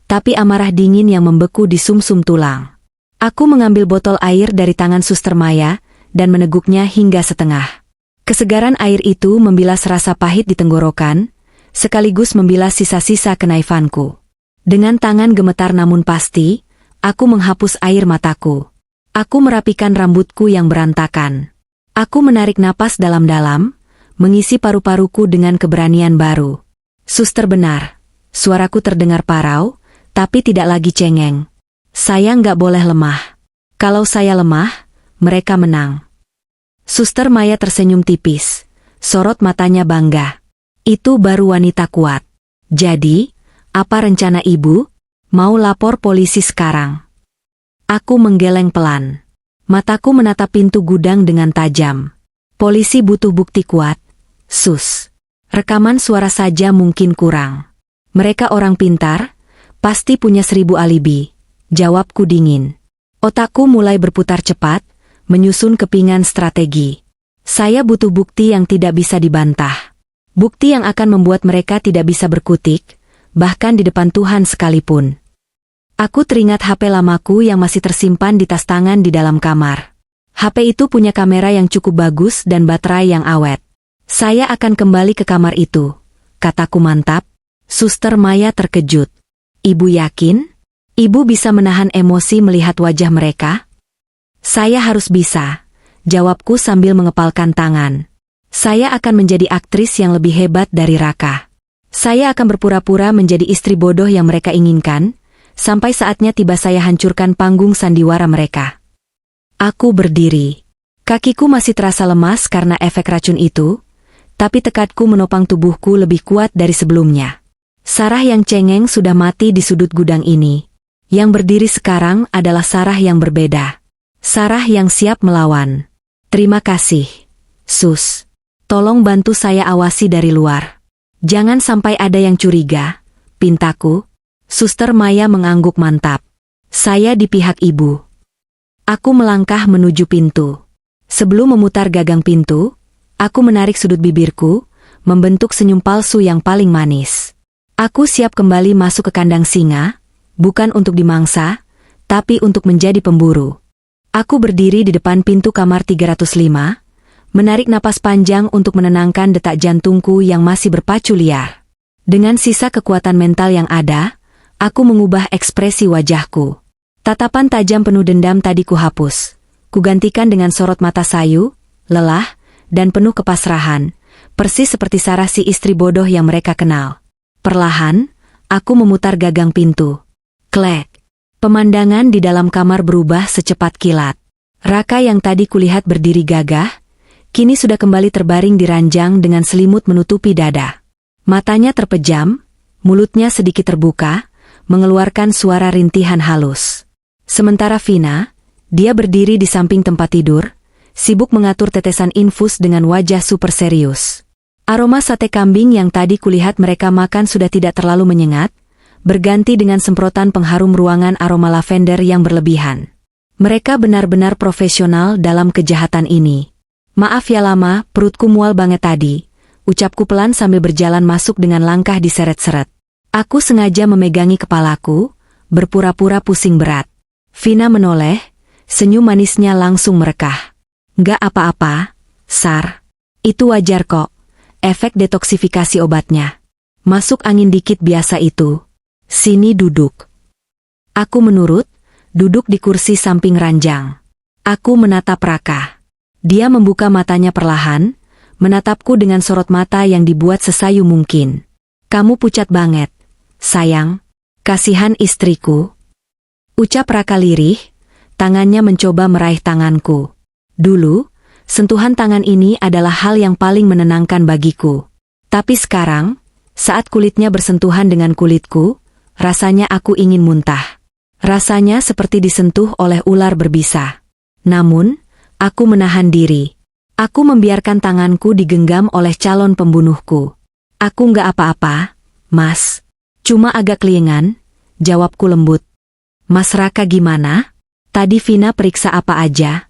tapi amarah dingin yang membeku di sumsum tulang. Aku mengambil botol air dari tangan Suster Maya, dan meneguknya hingga setengah. Kesegaran air itu membilas rasa pahit di tenggorokan, sekaligus membilas sisa-sisa kenaifanku. Dengan tangan gemetar namun pasti, aku menghapus air mataku. Aku merapikan rambutku yang berantakan. Aku menarik napas dalam-dalam, mengisi paru-paruku dengan keberanian baru. Suster benar, suaraku terdengar parau, tapi tidak lagi cengeng. Saya nggak boleh lemah. Kalau saya lemah, mereka menang. Suster Maya tersenyum tipis, sorot matanya bangga. Itu baru wanita kuat. Jadi, apa rencana ibu? Mau lapor polisi sekarang? Aku menggeleng pelan. Mataku menatap pintu gudang dengan tajam. Polisi butuh bukti kuat. Sus. Rekaman suara saja mungkin kurang. Mereka orang pintar, pasti punya 1000 alibi. Jawabku dingin. Otakku mulai berputar cepat, menyusun kepingan strategi. Saya butuh bukti yang tidak bisa dibantah. Bukti yang akan membuat mereka tidak bisa berkutik, bahkan di depan Tuhan sekalipun. Aku teringat HP lamaku yang masih tersimpan di tas tangan di dalam kamar. HP itu punya kamera yang cukup bagus dan baterai yang awet. Saya akan kembali ke kamar itu, kataku mantap. Suster Maya terkejut. Ibu yakin? Ibu bisa menahan emosi melihat wajah mereka? Saya harus bisa, jawabku sambil mengepalkan tangan. Saya akan menjadi aktris yang lebih hebat dari Raka. Saya akan berpura-pura menjadi istri bodoh yang mereka inginkan, sampai saatnya tiba saya hancurkan panggung sandiwara mereka. Aku berdiri. Kakiku masih terasa lemas karena efek racun itu, tapi tekadku menopang tubuhku lebih kuat dari sebelumnya. Sarah yang cengeng sudah mati di sudut gudang ini. Yang berdiri sekarang adalah Sarah yang berbeda. Sarah yang siap melawan. Terima kasih, Sus. Tolong bantu saya awasi dari luar. Jangan sampai ada yang curiga, pintaku. Suster Maya mengangguk mantap. Saya di pihak ibu. Aku melangkah menuju pintu. Sebelum memutar gagang pintu, aku menarik sudut bibirku, membentuk senyum palsu yang paling manis. Aku siap kembali masuk ke kandang singa, bukan untuk dimangsa, tapi untuk menjadi pemburu. Aku berdiri di depan pintu kamar 305, menarik napas panjang untuk menenangkan detak jantungku yang masih berpacu liar. Dengan sisa kekuatan mental yang ada, aku mengubah ekspresi wajahku. Tatapan tajam penuh dendam tadi kuhapus. Kugantikan dengan sorot mata sayu, lelah, dan penuh kepasrahan, persis seperti Sarah si istri bodoh yang mereka kenal. Perlahan, aku memutar gagang pintu. Klek. Pemandangan di dalam kamar berubah secepat kilat. Raka yang tadi kulihat berdiri gagah, kini sudah kembali terbaring di ranjang dengan selimut menutupi dada. Matanya terpejam, mulutnya sedikit terbuka, mengeluarkan suara rintihan halus. Sementara Vina, dia berdiri di samping tempat tidur, sibuk mengatur tetesan infus dengan wajah super serius. Aroma sate kambing yang tadi kulihat mereka makan sudah tidak terlalu menyengat, berganti dengan semprotan pengharum ruangan aroma lavender yang berlebihan. Mereka benar-benar profesional dalam kejahatan ini. Maaf ya lama, perutku mual banget tadi, ucapku pelan sambil berjalan masuk dengan langkah diseret-seret. Aku sengaja memegangi kepalaku, berpura-pura pusing berat. Vina menoleh, senyum manisnya langsung merekah. Nggak apa-apa, Sar. Itu wajar kok, efek detoksifikasi obatnya. Masuk angin dikit biasa itu. Sini duduk. Aku menurut, duduk di kursi samping ranjang. Aku menatap Raka. Dia membuka matanya perlahan, menatapku dengan sorot mata yang dibuat sesayu mungkin. Kamu pucat banget, sayang. Kasihan istriku. Ucap Raka lirih, tangannya mencoba meraih tanganku. Dulu, sentuhan tangan ini adalah hal yang paling menenangkan bagiku. Tapi sekarang, saat kulitnya bersentuhan dengan kulitku, rasanya aku ingin muntah. Rasanya seperti disentuh oleh ular berbisa. Namun, aku menahan diri. Aku membiarkan tanganku digenggam oleh calon pembunuhku. Aku nggak apa-apa, Mas. Cuma agak keliengan, jawabku lembut. Mas Raka gimana? Tadi Vina periksa apa aja?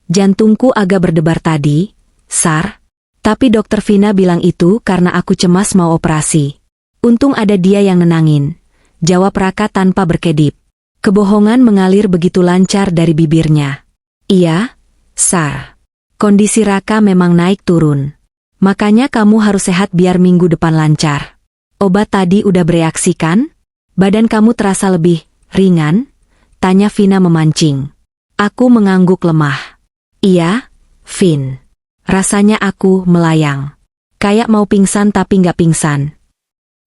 Jantungku agak berdebar tadi, Sar. Tapi dokter Vina bilang itu karena aku cemas mau operasi. Untung ada dia yang nenangin, jawab Raka tanpa berkedip. Kebohongan mengalir begitu lancar dari bibirnya. Iya, Sar. Kondisi Raka memang naik turun. Makanya kamu harus sehat biar minggu depan lancar. Obat tadi udah bereaksi kan? Badan kamu terasa lebih ringan? Tanya Vina memancing. Aku mengangguk lemah. Iya, Vin. Rasanya aku melayang. Kayak mau pingsan tapi nggak pingsan.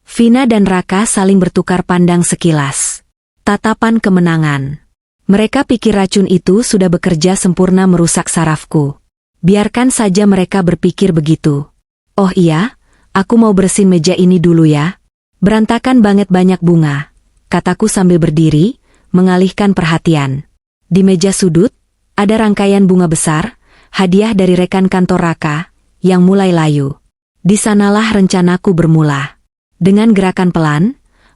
Vina dan Raka saling bertukar pandang sekilas. Tatapan kemenangan. Mereka pikir racun itu sudah bekerja sempurna merusak sarafku. Biarkan saja mereka berpikir begitu. Oh iya, aku mau bersihin meja ini dulu ya. Berantakan banget banyak bunga, kataku sambil berdiri, mengalihkan perhatian. Di meja sudut, ada rangkaian bunga besar, hadiah dari rekan kantor Raka, yang mulai layu. Di sanalah rencanaku bermula. Dengan gerakan pelan,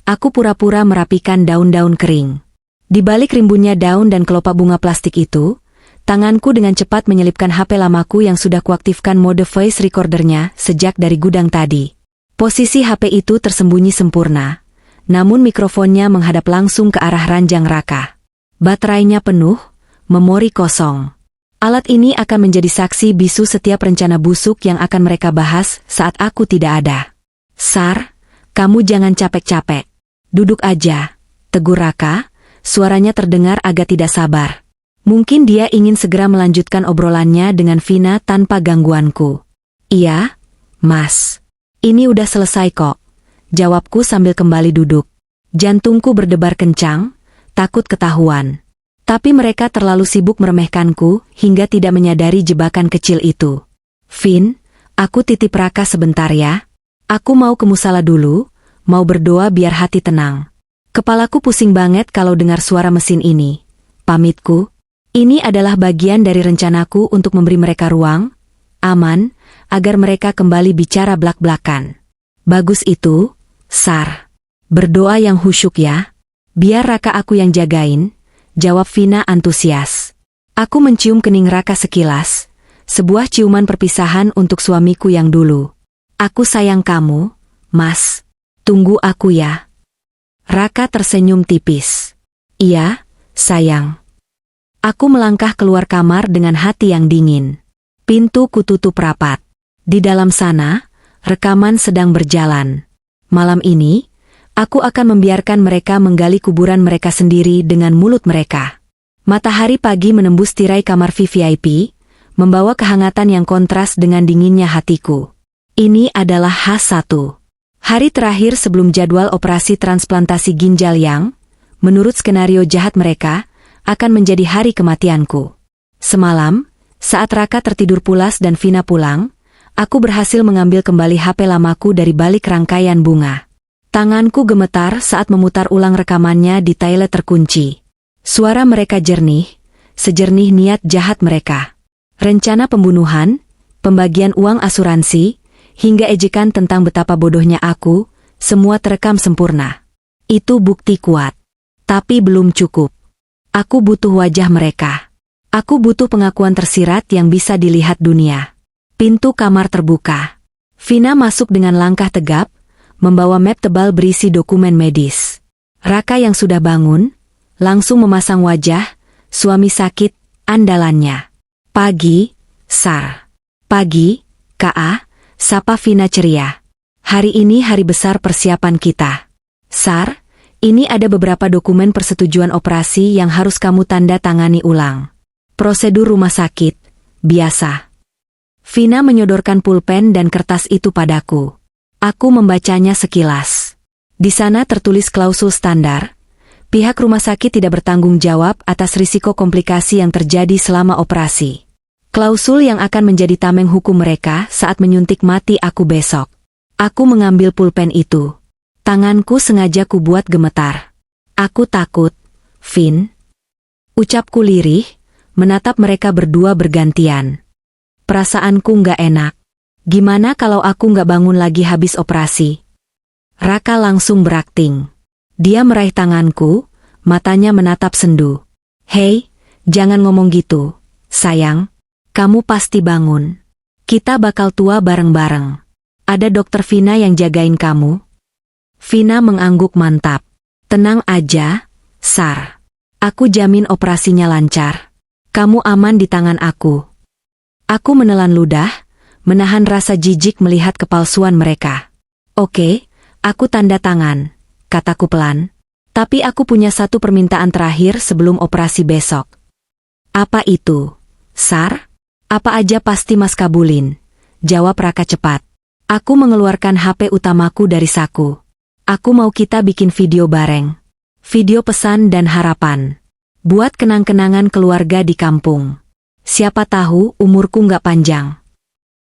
aku pura-pura merapikan daun-daun kering. Di balik rimbunnya daun dan kelopak bunga plastik itu, tanganku dengan cepat menyelipkan HP lamaku yang sudah kuaktifkan mode voice recordernya sejak dari gudang tadi. Posisi HP itu tersembunyi sempurna, namun mikrofonnya menghadap langsung ke arah ranjang Raka. Baterainya penuh, memori kosong. Alat ini akan menjadi saksi bisu setiap rencana busuk yang akan mereka bahas saat aku tidak ada. Sar, kamu jangan capek-capek. Duduk aja, tegur Raka, suaranya terdengar agak tidak sabar. Mungkin dia ingin segera melanjutkan obrolannya dengan Vina tanpa gangguanku. Iya, Mas. Ini udah selesai kok, jawabku sambil kembali duduk. Jantungku berdebar kencang, takut ketahuan. Tapi mereka terlalu sibuk meremehkanku hingga tidak menyadari jebakan kecil itu. Vin, aku titip Raka sebentar ya. Aku mau ke musala dulu, mau berdoa biar hati tenang. Kepalaku pusing banget kalau dengar suara mesin ini. Pamitku, ini adalah bagian dari rencanaku untuk memberi mereka ruang, aman, agar mereka kembali bicara blak-blakan. Bagus itu, Sar. Berdoa yang khusyuk ya. Biar Raka aku yang jagain, jawab Vina antusias. Aku mencium kening Raka sekilas, sebuah ciuman perpisahan untuk suamiku yang dulu. Aku sayang kamu, Mas. Tunggu aku ya. Raka tersenyum tipis. Iya, sayang. Aku melangkah keluar kamar dengan hati yang dingin. Pintu kututup rapat. Di dalam sana, rekaman sedang berjalan. Malam ini, aku akan membiarkan mereka menggali kuburan mereka sendiri dengan mulut mereka. Matahari pagi menembus tirai kamar VVIP, membawa kehangatan yang kontras dengan dinginnya hatiku. Ini adalah H1. Hari terakhir sebelum jadwal operasi transplantasi ginjal yang, menurut skenario jahat mereka, akan menjadi hari kematianku. Semalam, saat Raka tertidur pulas dan Vina pulang, aku berhasil mengambil kembali HP lamaku dari balik rangkaian bunga. Tanganku gemetar saat memutar ulang rekamannya di toilet terkunci. Suara mereka jernih, sejernih niat jahat mereka. Rencana pembunuhan, pembagian uang asuransi, hingga ejekan tentang betapa bodohnya aku, semua terekam sempurna. Itu bukti kuat. Tapi belum cukup. Aku butuh wajah mereka. Aku butuh pengakuan tersirat yang bisa dilihat dunia. Pintu kamar terbuka. Vina masuk dengan langkah tegap, membawa map tebal berisi dokumen medis. Raka yang sudah bangun, langsung memasang wajah, suami sakit, andalannya. Pagi, Sar. Pagi, K.A., sapa Vina ceria. Hari ini hari besar persiapan kita. Sar, ini ada beberapa dokumen persetujuan operasi yang harus kamu tanda tangani ulang. Prosedur rumah sakit, biasa. Vina menyodorkan pulpen dan kertas itu padaku. Aku membacanya sekilas. Di sana tertulis klausul standar. Pihak rumah sakit tidak bertanggung jawab atas risiko komplikasi yang terjadi selama operasi. Klausul yang akan menjadi tameng hukum mereka saat menyuntik mati aku besok. Aku mengambil pulpen itu. Tanganku sengaja kubuat gemetar. Aku takut, Vin. Ucapku lirih, menatap mereka berdua bergantian. Perasaanku nggak enak. Gimana kalau aku nggak bangun lagi habis operasi? Raka langsung berakting. Dia meraih tanganku, matanya menatap sendu. Hei, jangan ngomong gitu, sayang. Kamu pasti bangun. Kita bakal tua bareng-bareng. Ada dokter Vina yang jagain kamu. Vina mengangguk mantap. Tenang aja, Sar. Aku jamin operasinya lancar. Kamu aman di tangan aku. Aku menelan ludah, menahan rasa jijik melihat kepalsuan mereka. Oke, aku tanda tangan, kataku pelan. Tapi aku punya satu permintaan terakhir sebelum operasi besok. Apa itu, Sar? Apa aja pasti Mas kabulin, jawab Raka cepat. Aku mengeluarkan HP utamaku dari saku. Aku mau kita bikin video bareng. Video pesan dan harapan. Buat kenang-kenangan keluarga di kampung. Siapa tahu umurku nggak panjang.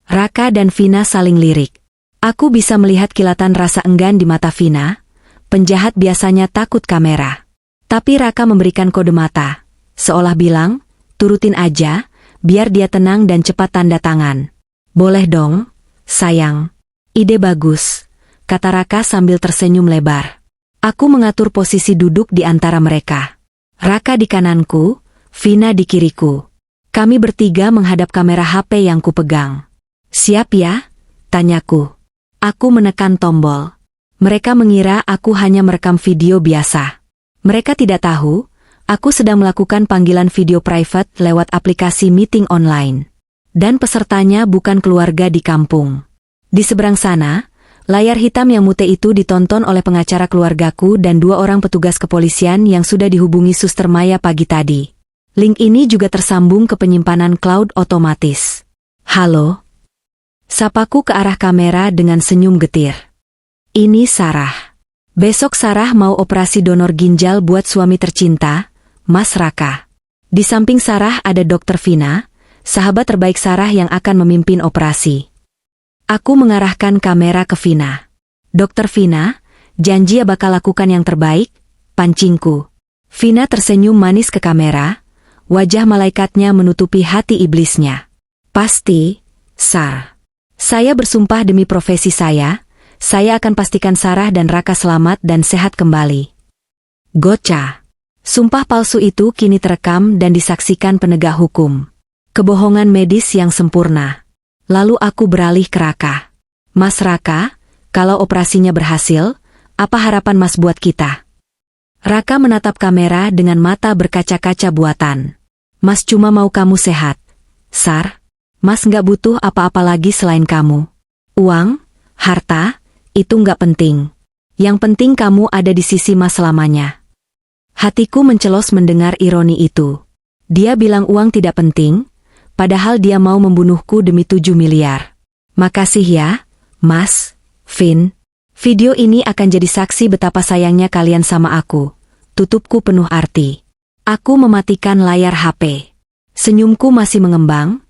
Raka dan Vina saling lirik. Aku bisa melihat kilatan rasa enggan di mata Vina. Penjahat biasanya takut kamera. Tapi Raka memberikan kode mata. Seolah bilang, turutin aja, biar dia tenang dan cepat tanda tangan. Boleh dong, sayang. Ide bagus, kata Raka sambil tersenyum lebar. Aku mengatur posisi duduk di antara mereka. Raka di kananku, Vina di kiriku. Kami bertiga menghadap kamera HP yang kupegang. Siap ya? Tanyaku. Aku menekan tombol. Mereka mengira aku hanya merekam video biasa. Mereka tidak tahu, aku sedang melakukan panggilan video private lewat aplikasi meeting online. Dan pesertanya bukan keluarga di kampung. Di seberang sana, layar hitam yang mute itu ditonton oleh pengacara keluargaku dan 2 orang petugas kepolisian yang sudah dihubungi Suster Maya pagi tadi. Link ini juga tersambung ke penyimpanan cloud otomatis. Halo? Sapaku ke arah kamera dengan senyum getir. Ini Sarah. Besok Sarah mau operasi donor ginjal buat suami tercinta, Mas Raka. Di samping Sarah ada Dokter Vina, sahabat terbaik Sarah yang akan memimpin operasi. Aku mengarahkan kamera ke Vina. Dokter Vina, janji ya bakal lakukan yang terbaik, pancingku. Vina tersenyum manis ke kamera, wajah malaikatnya menutupi hati iblisnya. Pasti, Sar. Saya bersumpah demi profesi saya akan pastikan Sarah dan Raka selamat dan sehat kembali. Gocah. Sumpah palsu itu kini terekam dan disaksikan penegak hukum. Kebohongan medis yang sempurna. Lalu aku beralih ke Raka. Mas Raka, kalau operasinya berhasil, apa harapan Mas buat kita? Raka menatap kamera dengan mata berkaca-kaca buatan. Mas cuma mau kamu sehat. Sar, Mas nggak butuh apa-apa lagi selain kamu. Uang, harta, itu nggak penting. Yang penting kamu ada di sisi Mas selamanya. Hatiku mencelos mendengar ironi itu. Dia bilang uang tidak penting, padahal dia mau membunuhku demi 7 miliar. Makasih ya, Mas, Vin. Video ini akan jadi saksi betapa sayangnya kalian sama aku. Tutupku penuh arti. Aku mematikan layar HP. Senyumku masih mengembang,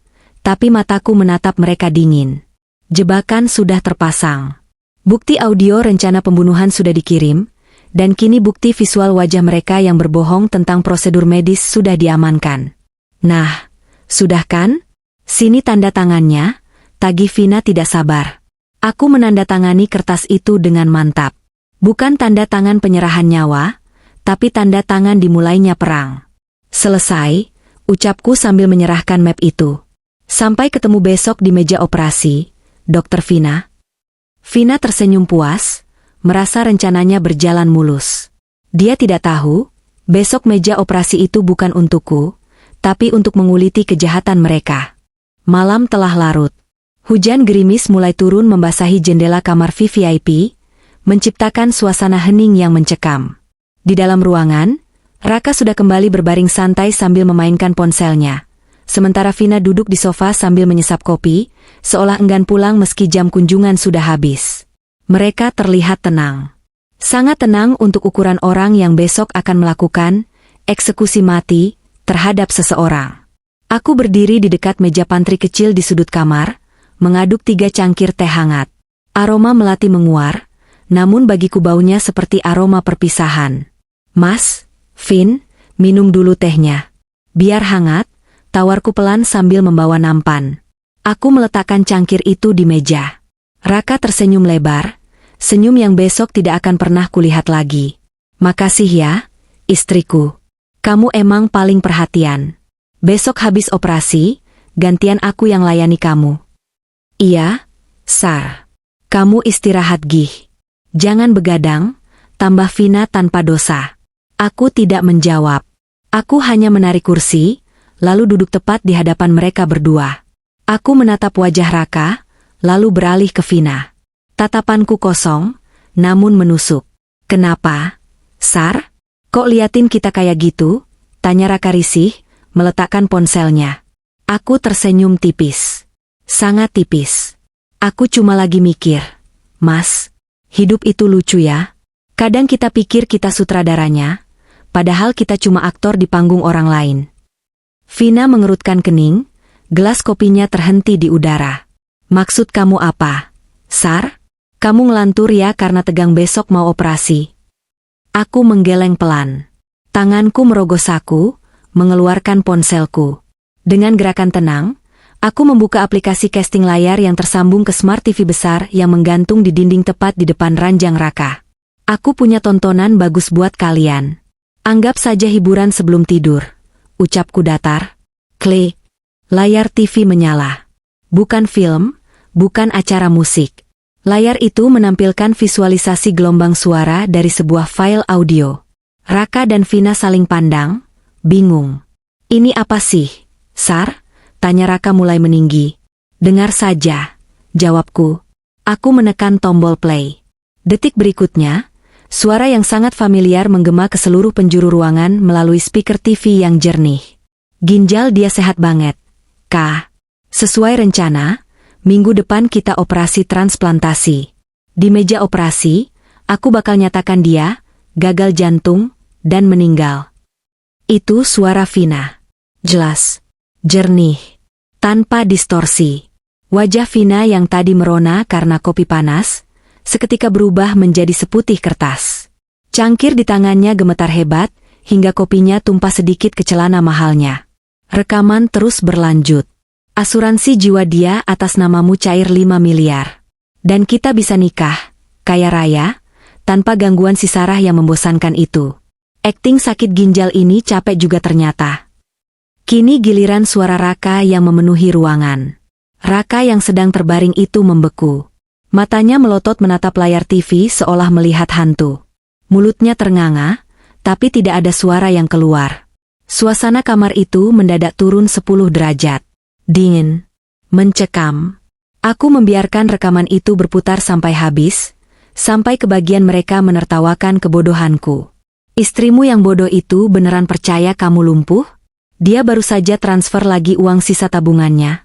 tapi mataku menatap mereka dingin. Jebakan sudah terpasang. Bukti audio rencana pembunuhan sudah dikirim, dan kini bukti visual wajah mereka yang berbohong tentang prosedur medis sudah diamankan. Nah, sudah kan? Sini tanda tangannya, tagih Vina tidak sabar. Aku menandatangani kertas itu dengan mantap. Bukan tanda tangan penyerahan nyawa, tapi tanda tangan dimulainya perang. Selesai, ucapku sambil menyerahkan map itu. Sampai ketemu besok di meja operasi, Dokter Vina. Vina tersenyum puas, merasa rencananya berjalan mulus. Dia tidak tahu, besok meja operasi itu bukan untukku, tapi untuk menguliti kejahatan mereka. Malam telah larut. Hujan gerimis mulai turun membasahi jendela kamar VVIP, menciptakan suasana hening yang mencekam. Di dalam ruangan, Raka sudah kembali berbaring santai sambil memainkan ponselnya. Sementara Vina duduk di sofa sambil menyesap kopi, seolah enggan pulang meski jam kunjungan sudah habis. Mereka terlihat tenang. Sangat tenang untuk ukuran orang yang besok akan melakukan eksekusi mati terhadap seseorang. Aku berdiri di dekat meja pantry kecil di sudut kamar, mengaduk 3 cangkir teh hangat. Aroma melati menguar, namun bagiku baunya seperti aroma perpisahan. Mas, Vin, minum dulu tehnya. Biar hangat, tawarku pelan sambil membawa nampan. Aku meletakkan cangkir itu di meja. Raka tersenyum lebar, senyum yang besok tidak akan pernah kulihat lagi. Makasih ya, istriku. Kamu emang paling perhatian. Besok habis operasi, gantian aku yang layani kamu. Iya, Sar. Kamu istirahat gih. Jangan begadang, tambah Vina tanpa dosa. Aku tidak menjawab. Aku hanya menarik kursi, lalu duduk tepat di hadapan mereka berdua. Aku menatap wajah Raka, lalu beralih ke Vina. Tatapanku kosong, namun menusuk. Kenapa, Sar? Kok liatin kita kayak gitu? Tanya Raka risih, meletakkan ponselnya. Aku tersenyum tipis. Sangat tipis. Aku cuma lagi mikir. Mas, hidup itu lucu ya. Kadang kita pikir kita sutradaranya, padahal kita cuma aktor di panggung orang lain. Vina mengerutkan kening, gelas kopinya terhenti di udara. Maksud kamu apa, Sar? Kamu ngelantur ya karena tegang besok mau operasi. Aku menggeleng pelan. Tanganku merogoh saku, mengeluarkan ponselku. Dengan gerakan tenang, aku membuka aplikasi casting layar yang tersambung ke Smart TV besar yang menggantung di dinding tepat di depan ranjang Raka. Aku punya tontonan bagus buat kalian. Anggap saja hiburan sebelum tidur. Ucapku datar. Klik. Layar TV menyala. Bukan film, bukan acara musik. Layar itu menampilkan visualisasi gelombang suara dari sebuah file audio. Raka dan Vina saling pandang, bingung. Ini apa sih, Sar? Tanya Raka mulai meninggi. Dengar saja, jawabku. Aku menekan tombol play. Detik berikutnya, suara yang sangat familiar menggema ke seluruh penjuru ruangan melalui speaker TV yang jernih. Ginjal dia sehat banget. Kak, sesuai rencana, minggu depan kita operasi transplantasi. Di meja operasi, aku bakal nyatakan dia gagal jantung dan meninggal. Itu suara Vina. Jelas, jernih, tanpa distorsi. Wajah Vina yang tadi merona karena kopi panas, seketika berubah menjadi seputih kertas. Cangkir di tangannya gemetar hebat, hingga kopinya tumpah sedikit ke celana mahalnya. Rekaman terus berlanjut. Asuransi jiwa dia atas namamu cair 5 miliar. Dan kita bisa nikah, kaya raya, tanpa gangguan si Sarah yang membosankan itu. Akting sakit ginjal ini capek juga ternyata. Kini giliran suara Raka yang memenuhi ruangan. Raka yang sedang terbaring itu membeku. Matanya melotot menatap layar TV seolah melihat hantu. Mulutnya ternganga, tapi tidak ada suara yang keluar. Suasana kamar itu mendadak turun 10 derajat. Dingin. Mencekam. Aku membiarkan rekaman itu berputar sampai habis, sampai kebagian mereka menertawakan kebodohanku. Istrimu yang bodoh itu beneran percaya kamu lumpuh? Dia baru saja transfer lagi uang sisa tabungannya.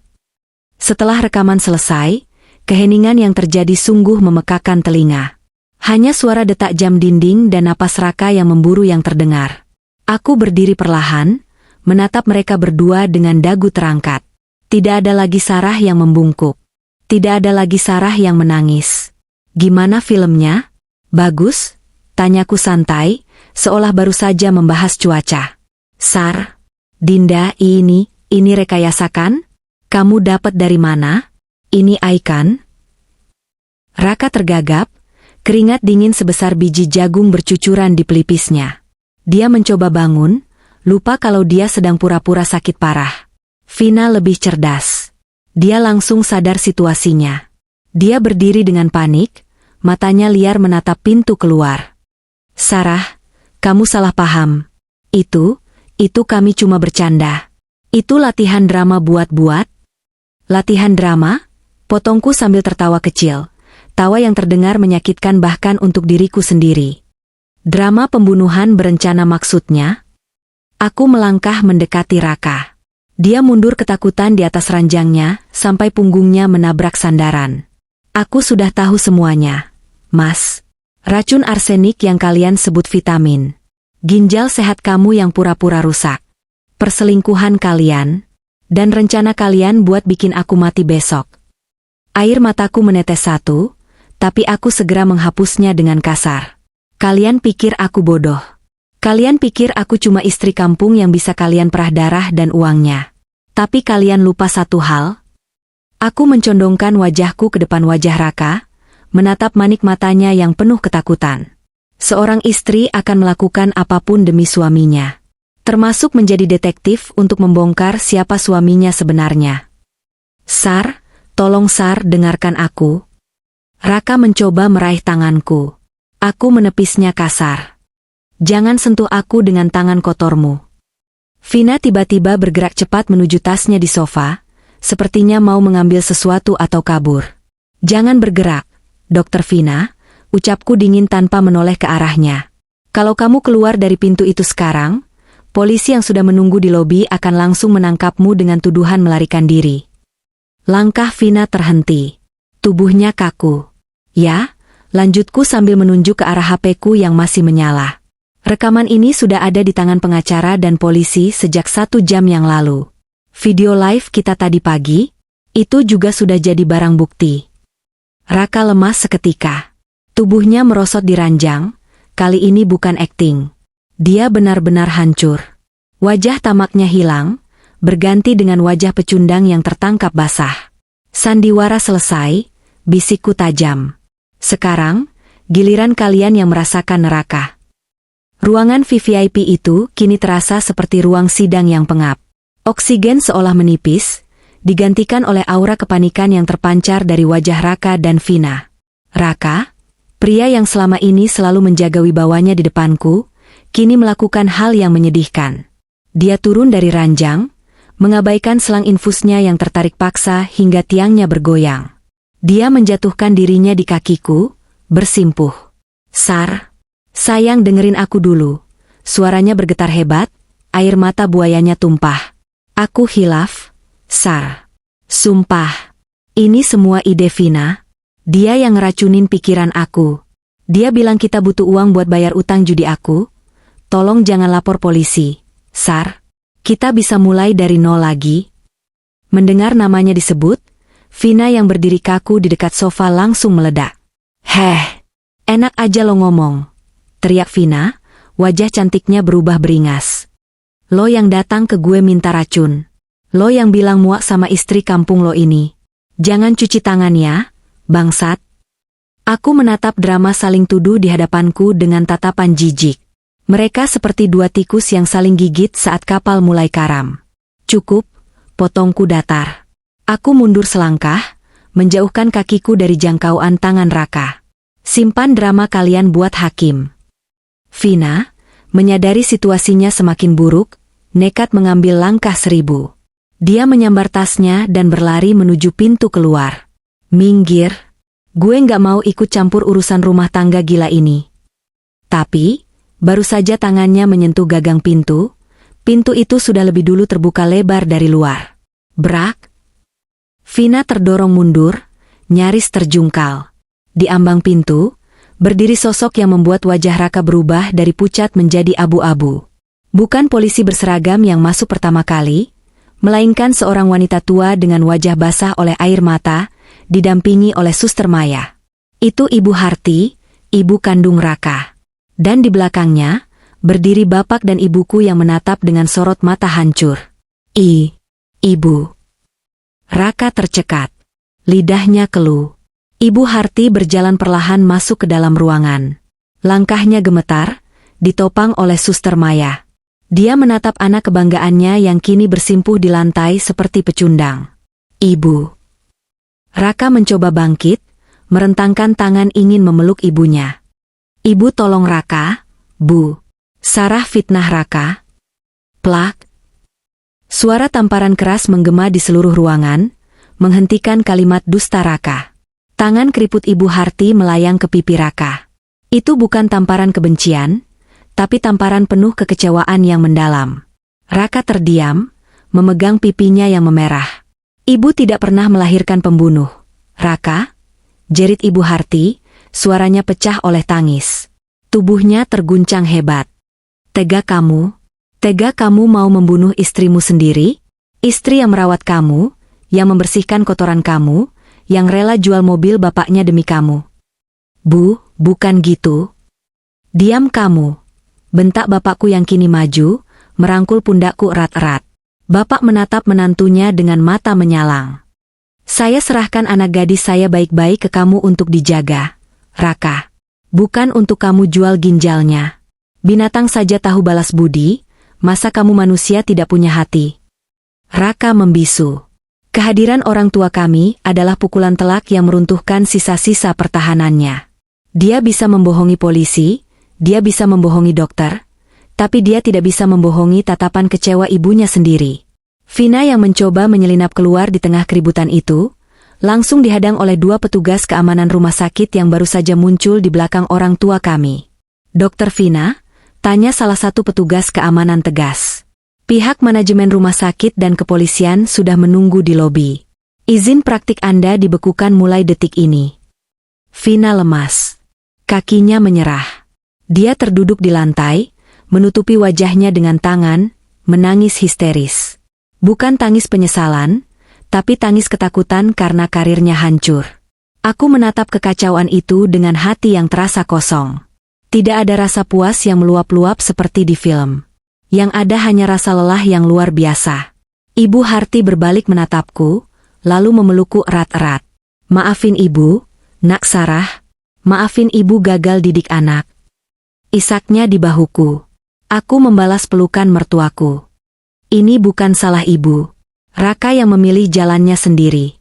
Setelah rekaman selesai, keheningan yang terjadi sungguh memekakan telinga. Hanya suara detak jam dinding dan napas Raka yang memburu yang terdengar. Aku berdiri perlahan, menatap mereka berdua dengan dagu terangkat. Tidak ada lagi Sarah yang membungkuk. Tidak ada lagi Sarah yang menangis. Gimana filmnya? Bagus? Tanyaku santai, seolah baru saja membahas cuaca. Sar, Dinda, ini rekayasa kan? Kamu dapat dari mana? Ini Aikan? Raka tergagap, keringat dingin sebesar biji jagung bercucuran di pelipisnya. Dia mencoba bangun, lupa kalau dia sedang pura-pura sakit parah. Vina lebih cerdas. Dia langsung sadar situasinya. Dia berdiri dengan panik, matanya liar menatap pintu keluar. Sarah, kamu salah paham. Itu kami cuma bercanda. Itu latihan drama buat-buat. Latihan drama? Potongku sambil tertawa kecil. Tawa yang terdengar menyakitkan bahkan untuk diriku sendiri. Drama pembunuhan berencana maksudnya? Aku melangkah mendekati Raka. Dia mundur ketakutan di atas ranjangnya, sampai punggungnya menabrak sandaran. Aku sudah tahu semuanya, Mas. Racun arsenik yang kalian sebut vitamin. Ginjal sehat kamu yang pura-pura rusak. Perselingkuhan kalian. Dan rencana kalian buat bikin aku mati besok. Air mataku menetes satu, tapi aku segera menghapusnya dengan kasar. Kalian pikir aku bodoh. Kalian pikir aku cuma istri kampung yang bisa kalian perah darah dan uangnya. Tapi kalian lupa satu hal. Aku mencondongkan wajahku ke depan wajah Raka, menatap manik matanya yang penuh ketakutan. Seorang istri akan melakukan apapun demi suaminya. Termasuk menjadi detektif untuk membongkar siapa suaminya sebenarnya. Sar, tolong Sar dengarkan aku. Raka mencoba meraih tanganku. Aku menepisnya kasar. Jangan sentuh aku dengan tangan kotormu. Vina tiba-tiba bergerak cepat menuju tasnya di sofa, sepertinya mau mengambil sesuatu atau kabur. Jangan bergerak, Dokter Vina, ucapku dingin tanpa menoleh ke arahnya. Kalau kamu keluar dari pintu itu sekarang, polisi yang sudah menunggu di lobi akan langsung menangkapmu dengan tuduhan melarikan diri. Langkah Vina terhenti. Tubuhnya kaku. Ya, lanjutku sambil menunjuk ke arah HP-ku yang masih menyala. Rekaman ini sudah ada di tangan pengacara dan polisi sejak 1 jam yang lalu. Video live kita tadi pagi, itu juga sudah jadi barang bukti. Raka lemas seketika. Tubuhnya merosot di ranjang, kali ini bukan akting. Dia benar-benar hancur. Wajah tamaknya hilang, berganti dengan wajah pecundang yang tertangkap basah. Sandiwara selesai, bisikku tajam. Sekarang, giliran kalian yang merasakan neraka. Ruangan VVIP itu kini terasa seperti ruang sidang yang pengap. Oksigen seolah menipis, digantikan oleh aura kepanikan yang terpancar dari wajah Raka dan Vina. Raka, pria yang selama ini selalu menjaga wibawanya di depanku, kini melakukan hal yang menyedihkan. Dia turun dari ranjang, mengabaikan selang infusnya yang tertarik paksa hingga tiangnya bergoyang. Dia menjatuhkan dirinya di kakiku, bersimpuh. Sar, sayang dengerin aku dulu. Suaranya bergetar hebat, air mata buayanya tumpah. Aku hilaf, Sar. Sumpah. Ini semua ide Vina. Dia yang ngeracunin pikiran aku. Dia bilang kita butuh uang buat bayar utang judi aku. Tolong jangan lapor polisi, Sar. Kita bisa mulai dari nol lagi. Mendengar namanya disebut, Vina yang berdiri kaku di dekat sofa langsung meledak. Heh, enak aja lo ngomong, teriak Vina, wajah cantiknya berubah beringas. Lo yang datang ke gue minta racun. Lo yang bilang muak sama istri kampung lo ini. Jangan cuci tangan ya, bangsat. Aku menatap drama saling tuduh di hadapanku dengan tatapan jijik. Mereka seperti dua tikus yang saling gigit saat kapal mulai karam. Cukup, potongku datar. Aku mundur selangkah, menjauhkan kakiku dari jangkauan tangan Raka. Simpan drama kalian buat hakim. Vina, menyadari situasinya semakin buruk, nekat mengambil langkah 1000. Dia menyambar tasnya dan berlari menuju pintu keluar. Minggir, gue nggak mau ikut campur urusan rumah tangga gila ini. Tapi, baru saja tangannya menyentuh gagang pintu itu sudah lebih dulu terbuka lebar dari luar. Brak! Vina terdorong mundur, nyaris terjungkal. Di ambang pintu, berdiri sosok yang membuat wajah Raka berubah dari pucat menjadi abu-abu. Bukan polisi berseragam yang masuk pertama kali, melainkan seorang wanita tua dengan wajah basah oleh air mata, didampingi oleh Suster Maya. Itu Ibu Harti, ibu kandung Raka. Dan di belakangnya, berdiri bapak dan ibuku yang menatap dengan sorot mata hancur. Ibu. Raka tercekat. Lidahnya keluh. Ibu Harti berjalan perlahan masuk ke dalam ruangan. Langkahnya gemetar, ditopang oleh Suster Maya. Dia menatap anak kebanggaannya yang kini bersimpuh di lantai seperti pecundang. Ibu. Raka mencoba bangkit, merentangkan tangan ingin memeluk ibunya. Ibu tolong Raka, Bu. Sarah fitnah Raka. Plak. Suara tamparan keras menggema di seluruh ruangan, menghentikan kalimat dusta Raka. Tangan keriput Ibu Harti melayang ke pipi Raka. Itu bukan tamparan kebencian, tapi tamparan penuh kekecewaan yang mendalam. Raka terdiam, memegang pipinya yang memerah. Ibu tidak pernah melahirkan pembunuh. Raka, jerit Ibu Harti, suaranya pecah oleh tangis. Tubuhnya terguncang hebat. Tega kamu mau membunuh istrimu sendiri? Istri yang merawat kamu, yang membersihkan kotoran kamu, yang rela jual mobil bapaknya demi kamu. Bu, bukan gitu. Diam kamu. Bentak bapakku yang kini maju, merangkul pundakku erat-erat. Bapak menatap menantunya dengan mata menyalang. Saya serahkan anak gadis saya baik-baik ke kamu untuk dijaga, Raka. Bukan untuk kamu jual ginjalnya. Binatang saja tahu balas budi, masa kamu manusia tidak punya hati? Raka membisu. Kehadiran orang tua kami adalah pukulan telak yang meruntuhkan sisa-sisa pertahanannya. Dia bisa membohongi polisi, dia bisa membohongi dokter, tapi dia tidak bisa membohongi tatapan kecewa ibunya sendiri. Vina yang mencoba menyelinap keluar di tengah keributan itu, langsung dihadang oleh 2 petugas keamanan rumah sakit yang baru saja muncul di belakang orang tua kami. Dokter Vina, tanya salah satu petugas keamanan tegas. Pihak manajemen rumah sakit dan kepolisian sudah menunggu di lobi. Izin praktik Anda dibekukan mulai detik ini. Vina lemas. Kakinya menyerah. Dia terduduk di lantai, menutupi wajahnya dengan tangan, menangis histeris. Bukan tangis penyesalan, tapi tangis ketakutan karena karirnya hancur. Aku menatap kekacauan itu dengan hati yang terasa kosong. Tidak ada rasa puas yang meluap-luap seperti di film. Yang ada hanya rasa lelah yang luar biasa. Ibu Harti berbalik menatapku, lalu memelukku erat-erat. Maafin ibu, Nak Sarah. Maafin ibu gagal didik anak. Isaknya di bahuku. Aku membalas pelukan mertuaku. Ini bukan salah ibu. Raka yang memilih jalannya sendiri.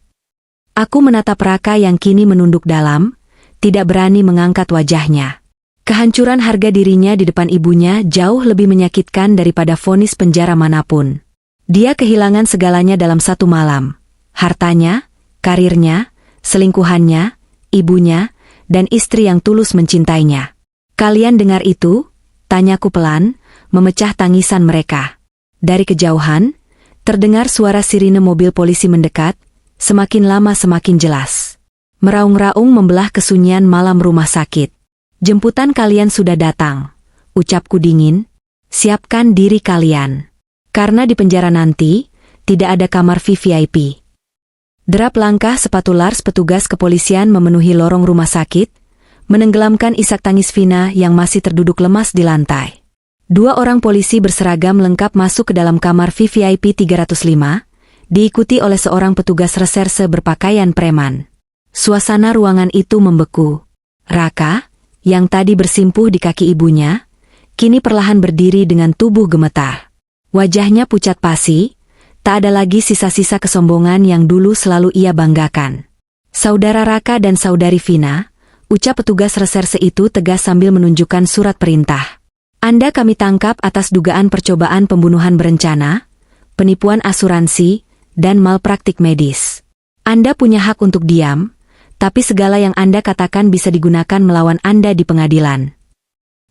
Aku menatap Raka yang kini menunduk dalam, tidak berani mengangkat wajahnya. Kehancuran harga dirinya di depan ibunya jauh lebih menyakitkan daripada vonis penjara manapun. Dia kehilangan segalanya dalam satu malam. Hartanya, karirnya, selingkuhannya, ibunya, dan istri yang tulus mencintainya. Kalian dengar itu? Tanyaku pelan, memecah tangisan mereka. Dari kejauhan, terdengar suara sirine mobil polisi mendekat, semakin lama semakin jelas. Meraung-raung membelah kesunyian malam rumah sakit. Jemputan kalian sudah datang, ucapku dingin. Siapkan diri kalian. Karena di penjara nanti, tidak ada kamar VIP. Derap langkah sepatu Lars petugas kepolisian memenuhi lorong rumah sakit, menenggelamkan isak tangis Vina yang masih terduduk lemas di lantai. 2 orang polisi berseragam lengkap masuk ke dalam kamar VIP 305, diikuti oleh seorang petugas reserse berpakaian preman. Suasana ruangan itu membeku. Raka, yang tadi bersimpuh di kaki ibunya, kini perlahan berdiri dengan tubuh gemetar. Wajahnya pucat pasi, tak ada lagi sisa-sisa kesombongan yang dulu selalu ia banggakan. Saudara Raka dan saudari Vina, ucap petugas reserse itu tegas sambil menunjukkan surat perintah. Anda kami tangkap atas dugaan percobaan pembunuhan berencana, penipuan asuransi, dan malpraktik medis. Anda punya hak untuk diam, tapi segala yang Anda katakan bisa digunakan melawan Anda di pengadilan.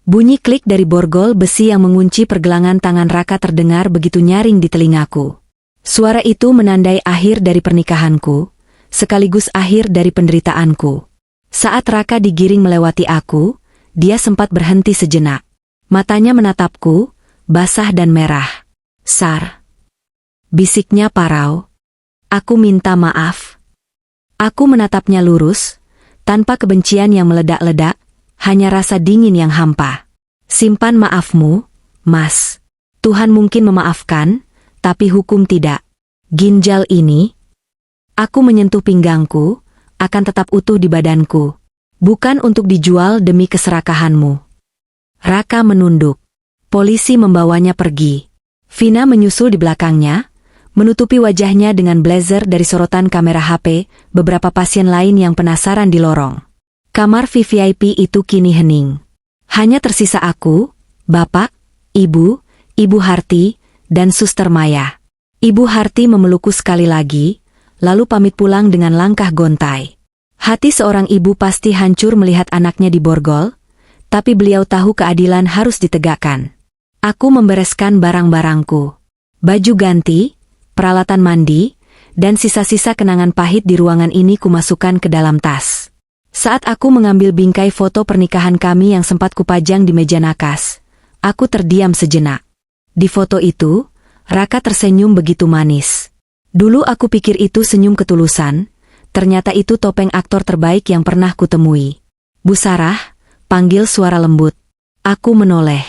Bunyi klik dari borgol besi yang mengunci pergelangan tangan Raka terdengar begitu nyaring di telingaku. Suara itu menandai akhir dari pernikahanku, sekaligus akhir dari penderitaanku. Saat Raka digiring melewati aku, dia sempat berhenti sejenak. Matanya menatapku, basah dan merah. Sar, bisiknya parau. Aku minta maaf. Aku menatapnya lurus, tanpa kebencian yang meledak-ledak, hanya rasa dingin yang hampa. Simpan maafmu, Mas. Tuhan mungkin memaafkan, tapi hukum tidak. Ginjal ini, aku menyentuh pinggangku, akan tetap utuh di badanku. Bukan untuk dijual demi keserakahanmu. Raka menunduk. Polisi membawanya pergi. Vina menyusul di belakangnya, menutupi wajahnya dengan blazer dari sorotan kamera HP, beberapa pasien lain yang penasaran di lorong. Kamar VIP itu kini hening. Hanya tersisa aku, Bapak, Ibu, Ibu Harti, dan Suster Maya. Ibu Harti memelukku sekali lagi, lalu pamit pulang dengan langkah gontai. Hati seorang ibu pasti hancur melihat anaknya diborgol, tapi beliau tahu keadilan harus ditegakkan. Aku membereskan barang-barangku. Baju ganti, peralatan mandi, dan sisa-sisa kenangan pahit di ruangan ini kumasukkan ke dalam tas. Saat aku mengambil bingkai foto pernikahan kami yang sempat kupajang di meja nakas, aku terdiam sejenak. Di foto itu, Raka tersenyum begitu manis. Dulu aku pikir itu senyum ketulusan, ternyata itu topeng aktor terbaik yang pernah kutemui. Bu Sarah, panggil suara lembut. Aku menoleh.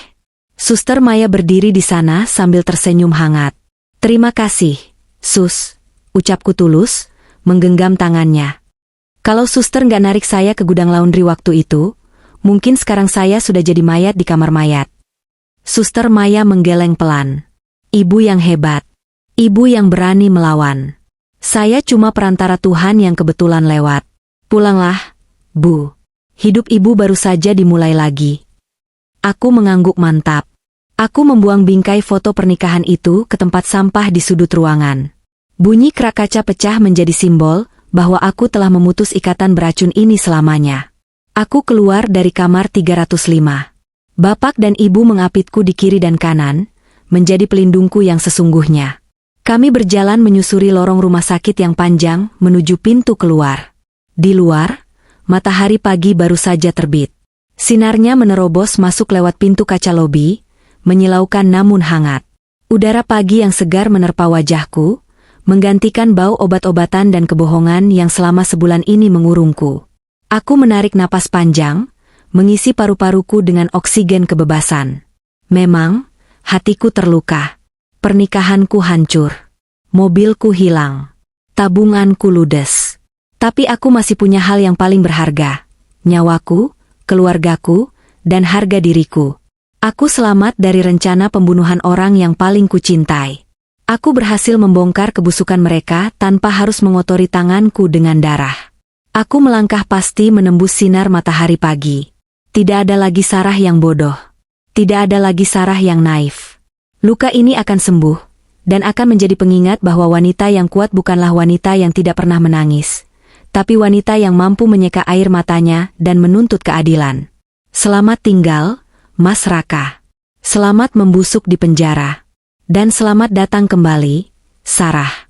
Suster Maya berdiri di sana sambil tersenyum hangat. Terima kasih, Sus, ucapku tulus, menggenggam tangannya. Kalau suster nggak narik saya ke gudang laundry waktu itu, mungkin sekarang saya sudah jadi mayat di kamar mayat. Suster Maya menggeleng pelan. Ibu yang hebat. Ibu yang berani melawan. Saya cuma perantara Tuhan yang kebetulan lewat. Pulanglah, Bu. Hidup ibu baru saja dimulai lagi. Aku mengangguk mantap. Aku membuang bingkai foto pernikahan itu ke tempat sampah di sudut ruangan. Bunyi kerak kaca pecah menjadi simbol bahwa aku telah memutus ikatan beracun ini selamanya. Aku keluar dari kamar 305. Bapak dan ibu mengapitku di kiri dan kanan, menjadi pelindungku yang sesungguhnya. Kami berjalan menyusuri lorong rumah sakit yang panjang menuju pintu keluar. Di luar, matahari pagi baru saja terbit. Sinarnya menerobos masuk lewat pintu kaca lobi, menyilaukan namun hangat. Udara pagi yang segar menerpa wajahku, menggantikan bau obat-obatan dan kebohongan yang selama sebulan ini mengurungku. Aku menarik napas panjang, mengisi paru-paruku dengan oksigen kebebasan. Memang, hatiku terluka. Pernikahanku hancur. Mobilku hilang. Tabunganku ludes. Tapi aku masih punya hal yang paling berharga. Nyawaku, keluargaku, dan harga diriku. Aku selamat dari rencana pembunuhan orang yang paling kucintai. Aku berhasil membongkar kebusukan mereka tanpa harus mengotori tanganku dengan darah. Aku melangkah pasti menembus sinar matahari pagi. Tidak ada lagi Sarah yang bodoh. Tidak ada lagi Sarah yang naif. Luka ini akan sembuh, dan akan menjadi pengingat bahwa wanita yang kuat bukanlah wanita yang tidak pernah menangis, tapi wanita yang mampu menyeka air matanya dan menuntut keadilan. Selamat tinggal, Mas Raka. Selamat membusuk di penjara. Dan selamat datang kembali, Sarah.